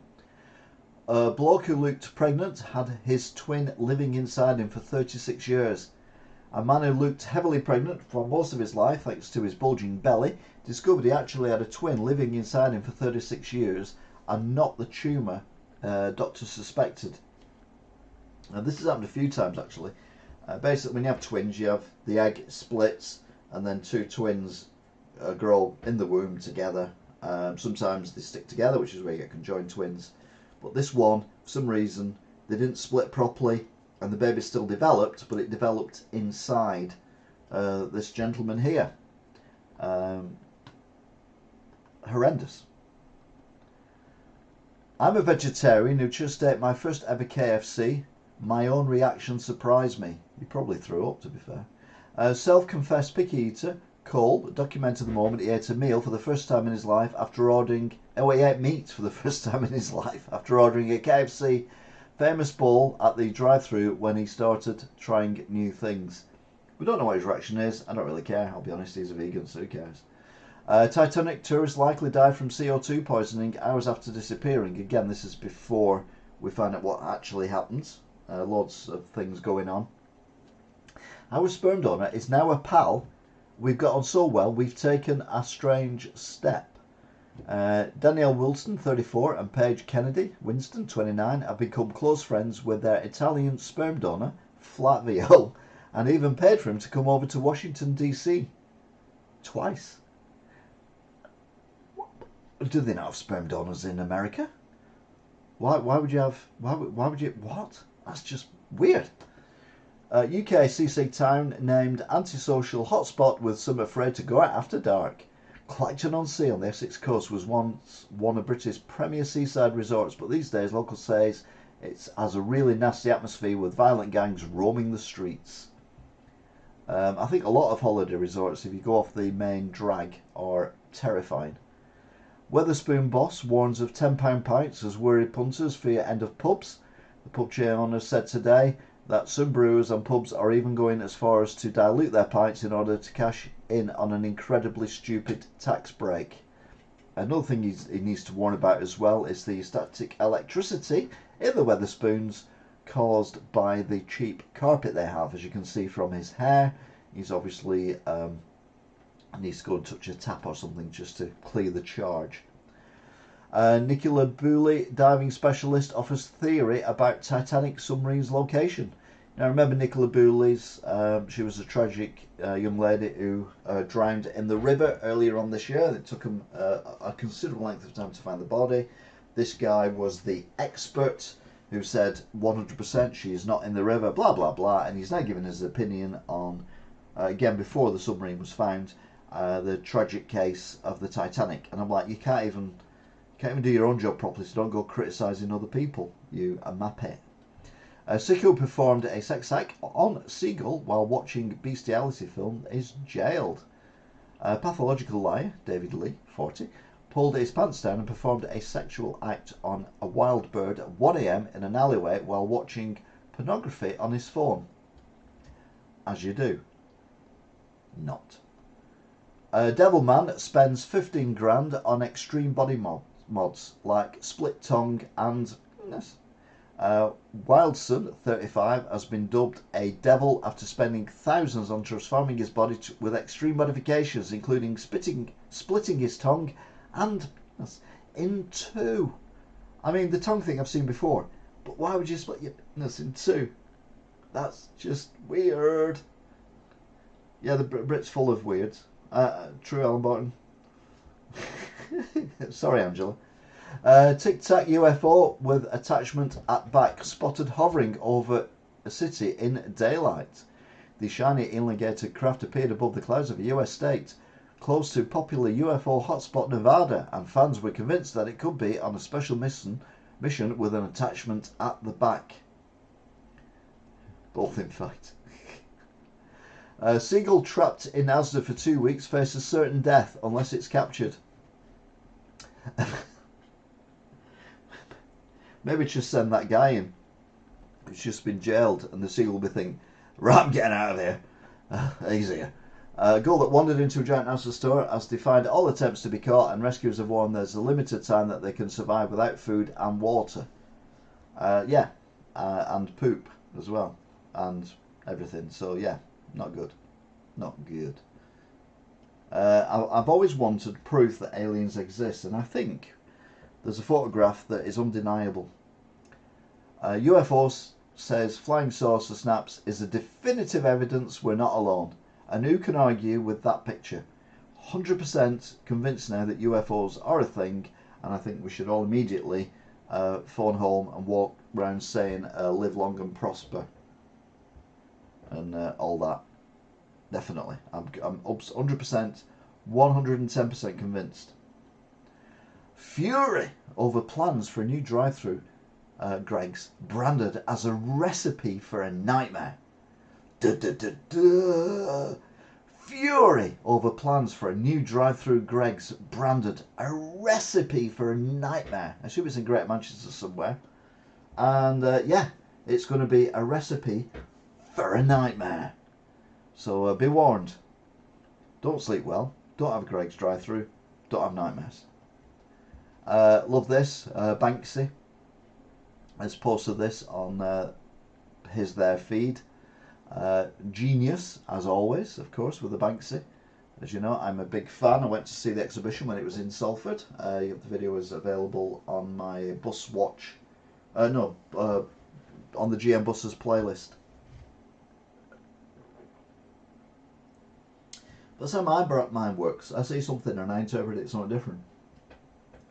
A bloke who looked pregnant had his twin living inside him for 36 years. A man who looked heavily pregnant for most of his life, thanks to his bulging belly, discovered he actually had a twin living inside him for 36 years and not the tumour doctors suspected. Now, this has happened a few times actually. Basically, when you have twins, you have the egg splits and then 2 twins grow in the womb together. Sometimes they stick together, which is where you get conjoined twins. But this one, for some reason, they didn't split properly and the baby still developed, but it developed inside this gentleman here. Horrendous. I'm a vegetarian who just ate my first ever KFC. My own reaction surprised me. He probably threw up, to be fair. Self-confessed picky eater, Cole, documented the moment he ate a meal for the first time in his life after ordering... Oh, he ate meat for the first time in his life after ordering a KFC famous bowl at the drive-thru when he started trying new things. We don't know what his reaction is. I don't really care. I'll be honest, he's a vegan, so who cares? Titanic tourist likely died from CO2 poisoning hours after disappearing. Again, this is before we find out what actually happens. Lots of things going on. Our sperm donor is now a pal. We've got on so well, we've taken a strange step. Danielle Wilson, 34, and Paige Kennedy, Winston, 29, have become close friends with their Italian sperm donor, Flavio, and even paid for him to come over to Washington, D.C. twice. Do they not have sperm donors in America? Why would you have? Why would you? What? That's just weird. UK seaside town named antisocial hotspot with some afraid to go out after dark. Clacton-on-Sea on the Essex coast was once one of Britain's premier seaside resorts, but these days locals say it has a really nasty atmosphere with violent gangs roaming the streets. I think a lot of holiday resorts, if you go off the main drag, are terrifying. Wetherspoon boss warns of £10 pints as worried punters fear end of pubs. The pub chain owner said today that some brewers and pubs are even going as far as to dilute their pints in order to cash in on an incredibly stupid tax break. Another thing he needs to warn about as well is the static electricity in the Wetherspoons caused by the cheap carpet they have. As you can see from his hair, he's obviously needs to go and touch a tap or something just to clear the charge. Nicola Booley, diving specialist, offers theory about Titanic submarine's location. Now remember Nicola Booley's, she was a tragic young lady who drowned in the river earlier on this year. It took him a considerable length of time to find the body. This guy was the expert who said 100% she is not in the river, blah blah blah, and he's now given his opinion on, again before the submarine was found, the tragic case of the Titanic. And I'm like, you can't even do your own job properly, so don't go criticising other people, you a mappet. Sicko performed a sex act on Seagull while watching bestiality film is jailed. Pathological liar, David Lee, 40, pulled his pants down and performed a sexual act on a wild bird at 1 AM in an alleyway while watching pornography on his phone. As you do. Not. Devilman spends 15 grand on extreme body mods like split tongue and Wildson, 35, has been dubbed a devil after spending thousands on transforming his body with extreme modifications, including splitting his tongue and in two. I mean, the tongue thing I've seen before, but why would you split your penis in two? That's just weird. Yeah, the Brit's full of weirds. True, Alan Barton. Sorry, Angela. Tic Tac UFO with attachment at back spotted hovering over a city in daylight. The shiny elongated craft appeared above the clouds of a US state close to popular UFO hotspot Nevada, and fans were convinced that it could be on a special mission with an attachment at the back. Both in fact. Seagull trapped in Asda for 2 weeks faces certain death unless it's captured. Maybe just send that guy in who's just been jailed, and the seagull will be thinking, right, I'm getting out of here. Easier. A girl that wandered into a giant Asda store has defied all attempts to be caught, and rescuers have warned there's a limited time that they can survive without food and water. And poop as well, and everything. So yeah, not good. Not good. I've always wanted proof that aliens exist, and I think there's a photograph that is undeniable. UFOs says flying saucer snaps is a definitive evidence we're not alone. And who can argue with that picture? 100% convinced now that UFOs are a thing, and I think we should all immediately phone home and walk around saying live long and prosper and all that. Definitely. I'm 100%, 110% convinced. Fury over plans for a new drive-through Greggs branded as a recipe for a nightmare. Fury over plans for a new drive-through Greggs branded a recipe for a nightmare. I assume it's in Greater Manchester somewhere. And yeah, it's going to be a recipe for a nightmare. So be warned. Don't sleep well. Don't have a Greggs drive-through. Don't have nightmares. Love this. Banksy has posted this on their feed. Genius, as always, of course, with the Banksy. As you know, I'm a big fan. I went to see the exhibition when it was in Salford. The video is available on my Bus Watch. On the GM Buses playlist. That's how my mind works. I see something and I interpret it somewhat different.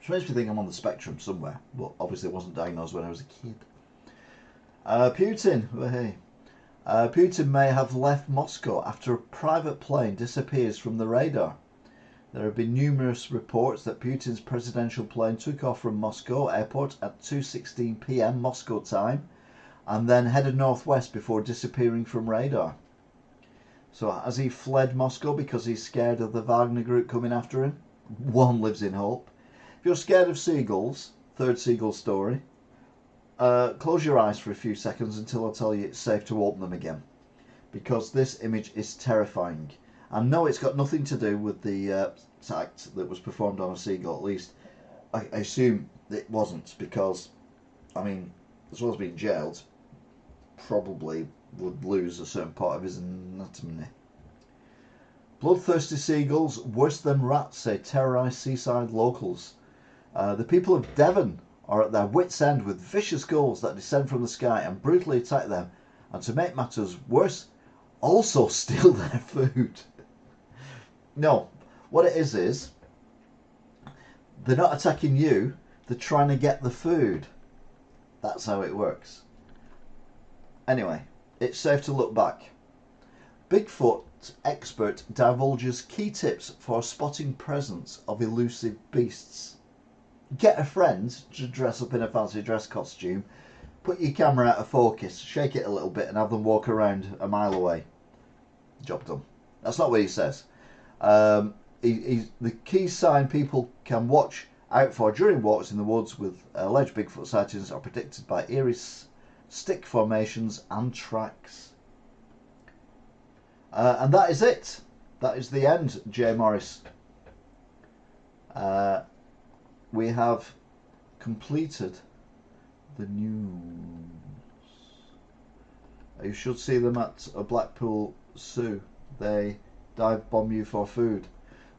Which makes me think I'm on the spectrum somewhere, but obviously it wasn't diagnosed when I was a kid. Putin, oh hey. Putin may have left Moscow after a private plane disappears from the radar. There have been numerous reports that Putin's presidential plane took off from Moscow airport at 2:16 p.m. Moscow time and then headed northwest before disappearing from radar. So has he fled Moscow because he's scared of the Wagner group coming after him? One lives in hope. If you're scared of seagulls, third seagull story, close your eyes for a few seconds until I tell you it's safe to open them again. Because this image is terrifying. I know it's got nothing to do with the act that was performed on a seagull, at least I assume it wasn't, because, I mean, as well as being jailed, probably would lose a certain part of his anatomy. Bloodthirsty seagulls, worse than rats, say terrorise seaside locals. The people of Devon are at their wits' end with vicious gulls that descend from the sky and brutally attack them, and to make matters worse, also steal their food. No, what it is they're not attacking you, they're trying to get the food. That's how it works. Anyway, it's safe to look back. Bigfoot expert divulges key tips for spotting presence of elusive beasts. Get a friend to dress up in a fancy dress costume, put your camera out of focus, shake it a little bit and have them walk around a mile away. Job done. That's not what he says. The key sign people can watch out for during walks in the woods with alleged Bigfoot sightings are predicted by eerie stick formations and tracks. And that is it. That is the end, J. Morris. We have completed the news. You should see them at a Blackpool Zoo. They dive bomb you for food.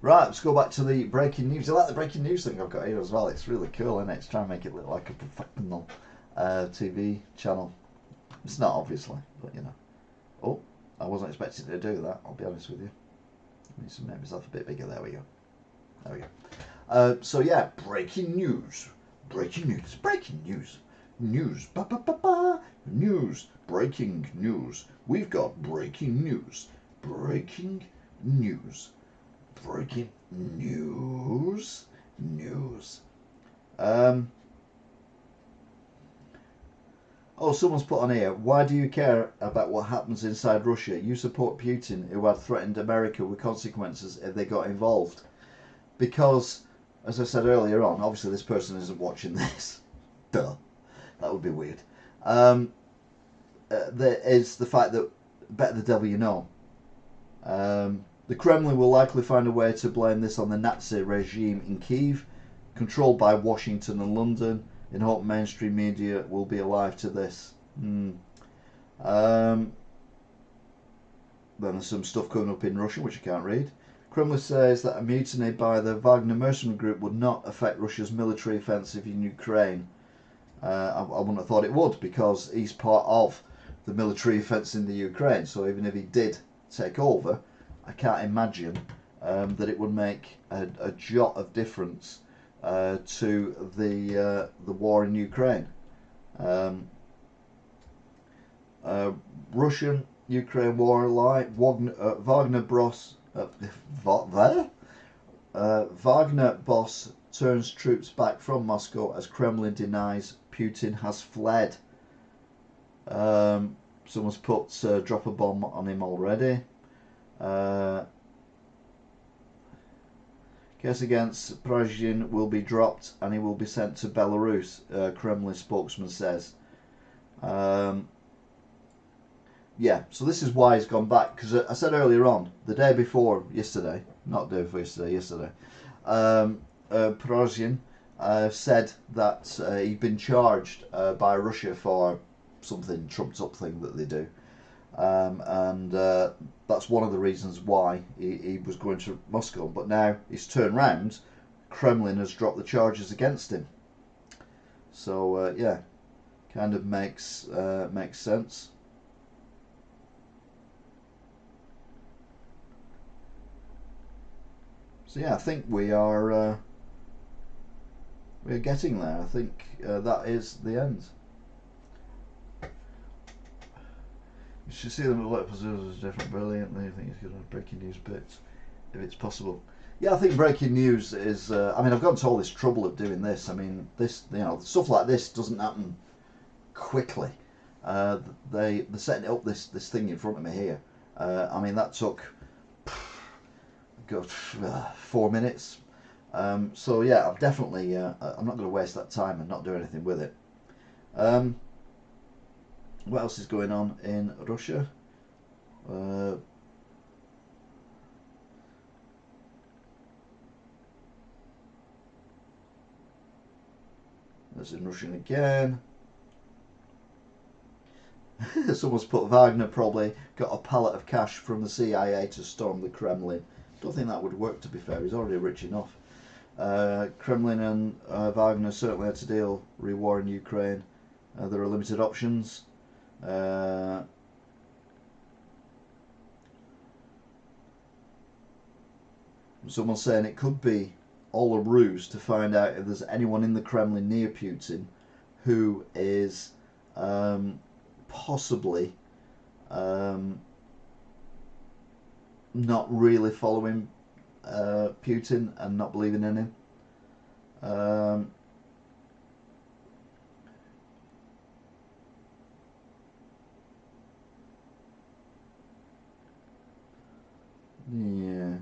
Right, let's go back to the breaking news. I like the breaking news thing I've got here as well. It's really cool, isn't it? It's trying to make it look like a professional TV channel. It's not, obviously, but you know. Oh, I wasn't expecting to do that, I'll be honest with you. I need to make myself a bit bigger. There we go. There we go. So yeah, breaking news. Breaking news. Breaking news. News. Ba ba ba ba. News. Breaking news. We've got breaking news. Breaking news. Breaking news. News. Oh, someone's put on here, why do you care about what happens inside Russia? You support Putin, who had threatened America with consequences if they got involved. Because, as I said earlier on, obviously this person isn't watching this. Duh. That would be weird. There is the fact that better the devil you know. The Kremlin will likely find a way to blame this on the Nazi regime in Kiev, controlled by Washington and London, in hope mainstream media will be alive to this. Then there's some stuff coming up in Russian which I can't read. Kremlin says that a mutiny by the Wagner mercenary group would not affect Russia's military offensive in Ukraine. I wouldn't have thought it would, because he's part of the military offence in the Ukraine. So even if he did take over, I can't imagine that it would make a jot of difference to the war in Ukraine. Russian Ukraine war lie. Wagner boss turns troops back from Moscow as Kremlin denies Putin has fled. Someone's put drop a bomb on him already. Case against Prigozhin will be dropped and he will be sent to Belarus, Kremlin spokesman says. Yeah, so this is why he's gone back, because I said earlier on, the day before yesterday, not the day before yesterday, Prigozhin said that he'd been charged by Russia for something trumped up thing that they do. And that's one of the reasons why he was going to Moscow. But now he's turned round, Kremlin has dropped the charges against him. So yeah, kind of makes sense. So yeah, I think we are we're getting there. I think that is the end. You should see them at positions different brilliantly. I think it's good on breaking news bits, if it's possible. Yeah, I think breaking news is. I mean, I've gone to all this trouble of doing this. I mean, this, you know, stuff like this doesn't happen quickly. They're setting up this thing in front of me here. I mean, that took good 4 minutes. So yeah, I'm definitely. I'm not going to waste that time and not do anything with it. What else is going on in Russia? That's in Russian again. Someone's put Wagner probably got a pallet of cash from the CIA to storm the Kremlin. Don't think that would work, to be fair. He's already rich enough. Kremlin and Wagner certainly had to deal re-war in Ukraine. There are limited options. Someone's saying it could be all a ruse to find out if there's anyone in the Kremlin near Putin who is possibly not really following Putin and not believing in him. Yeah.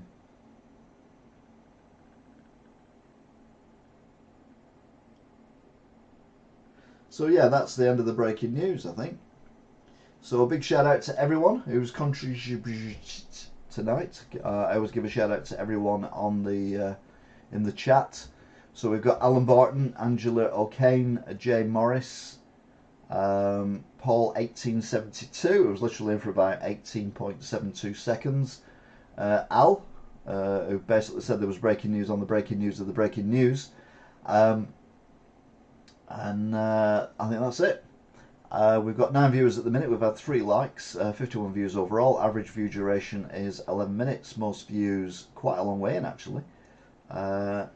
So yeah, that's the end of the breaking news, I think. So a big shout out to everyone who's contributed tonight. I always give a shout out to everyone on the in the chat. So we've got Alan Barton, Angela O'Kane, Jay Morris, Paul 1872. It was literally in for about 18.72 seconds. Al, who basically said there was breaking news on the breaking news of the breaking news. And I think that's it. We've got 9 viewers at the minute. We've had 3 likes, 51 views overall. Average view duration is 11 minutes. Most views quite a long way in, actually. Yeah,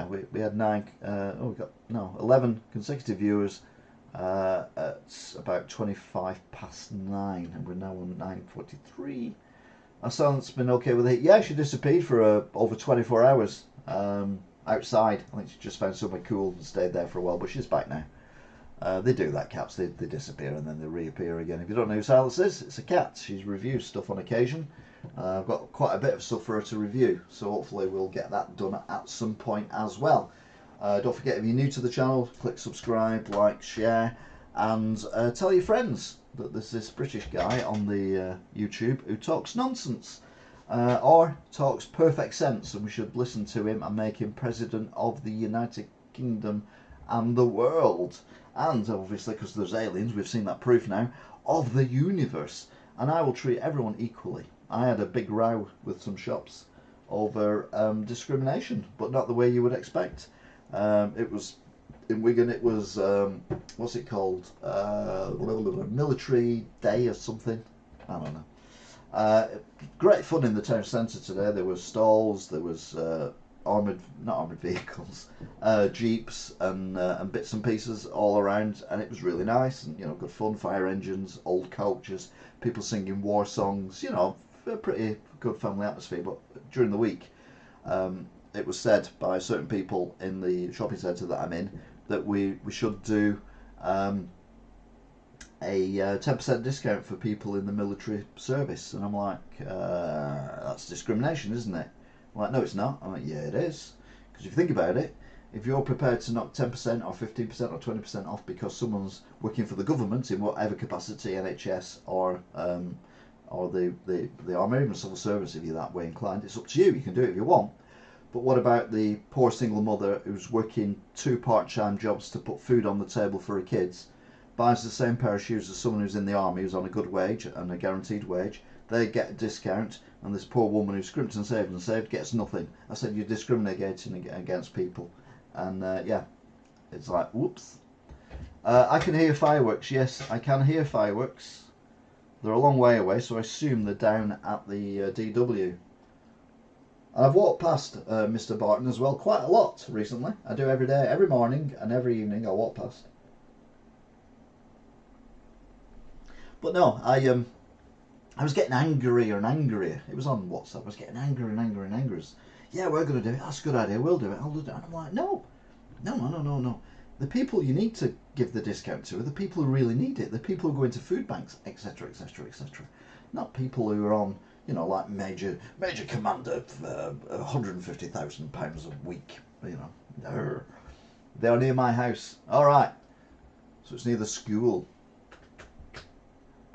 we had 11 consecutive viewers at about 25 past 9, and we're now on 9:43. Our silence been okay with it. Yeah, she disappeared for over 24 hours outside. I think she just found somewhere cool and stayed there for a while, but she's back now. They do that, cats. They disappear and then they reappear again. If you don't know who Silence is, it's a cat. She reviews stuff on occasion. I've got quite a bit of stuff for her to review, so hopefully we'll get that done at some point as well. Don't forget, if you're new to the channel, click subscribe, like, share, and tell your friends that there's this British guy on the YouTube who talks nonsense. Or talks perfect sense, and we should listen to him and make him President of the United Kingdom and the world. And obviously, because there's aliens, we've seen that proof now, of the universe. And I will treat everyone equally. I had a big row with some shops over discrimination, but not the way you would expect. It was in Wigan. It was what's it called? Military Day or something. I don't know. Great fun in the town centre today. There was stalls. There was not armoured vehicles, jeeps and bits and pieces all around, and it was really nice and good fun. Fire engines, old coaches, people singing war songs. A pretty good family atmosphere. But during the week, it was said by certain people in the shopping centre that I'm in that we should do a 10% discount for people in the military service, and I'm like, that's discrimination, isn't it? I'm like, no, it's not. I'm like, yeah, it is. Because if you think about it, if you're prepared to knock 10% or 15% or 20% off because someone's working for the government in whatever capacity, NHS or the army, even civil service, if you're that way inclined, it's up to you. You can do it if you want. But what about the poor single mother who's working 2 part-time jobs to put food on the table for her kids, buys the same pair of shoes as someone who's in the army, who's on a good wage and a guaranteed wage? They get a discount, and this poor woman who scrimped and saved gets nothing. I said, you're discriminating against people. And yeah, it's like, whoops. I can hear fireworks. Yes, I can hear fireworks. They're a long way away, so I assume they're down at the DW. And I've walked past Mr. Barton as well quite a lot recently. I do every day, every morning and every evening. I walk past. But no, I was getting angrier and angrier. It was on WhatsApp. I was getting angrier and angrier and angrier. Yeah, we're going to do it. That's a good idea. We'll do it. I'll do it. And I'm like, no. The people you need to give the discount to are the people who really need it. The people who go into food banks, etc., etc., etc. Not people who are on, like Major Commander for £150,000 a week. No. They are near my house. All right. So it's near the school.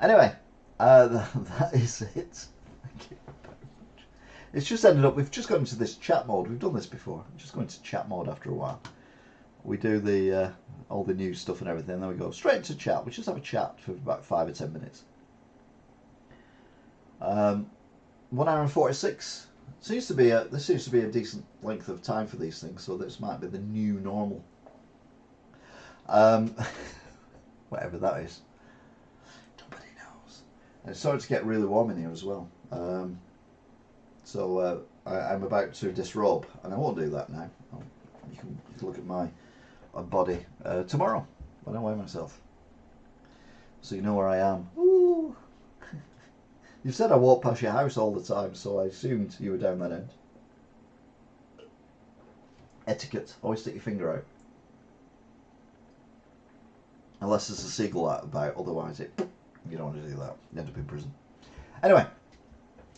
Anyway, that is it. Thank you very much. It's just ended up, we've just got into this chat mode. We've done this before. Just go into chat mode after a while. We do the all the news stuff and everything, then we go straight into chat. We just have a chat for about 5 or 10 minutes. 1 hour and 46. This seems to be a decent length of time for these things, so this might be the new normal. Whatever that is. Nobody knows. And it's starting to get really warm in here as well. So I'm about to disrobe, and I won't do that now. You can look at my body tomorrow when I weigh myself, so you know where I am. Ooh. You said I walk past your house all the time, so I assumed you were down that end. Etiquette: always stick your finger out, unless there's a seagull out about. Otherwise, you don't want to do that. You end up in prison. Anyway,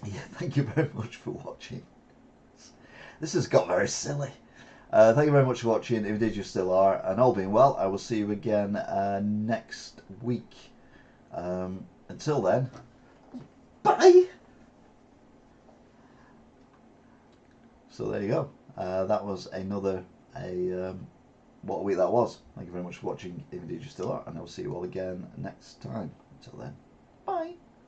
yeah, thank you very much for watching. This has got very silly. Thank you very much for watching, if indeed you still are, and all being well, I will see you again next week. Until then, bye! So there you go. That was what a week that was. Thank you very much for watching, if indeed you still are, and I will see you all again next time. Until then, bye!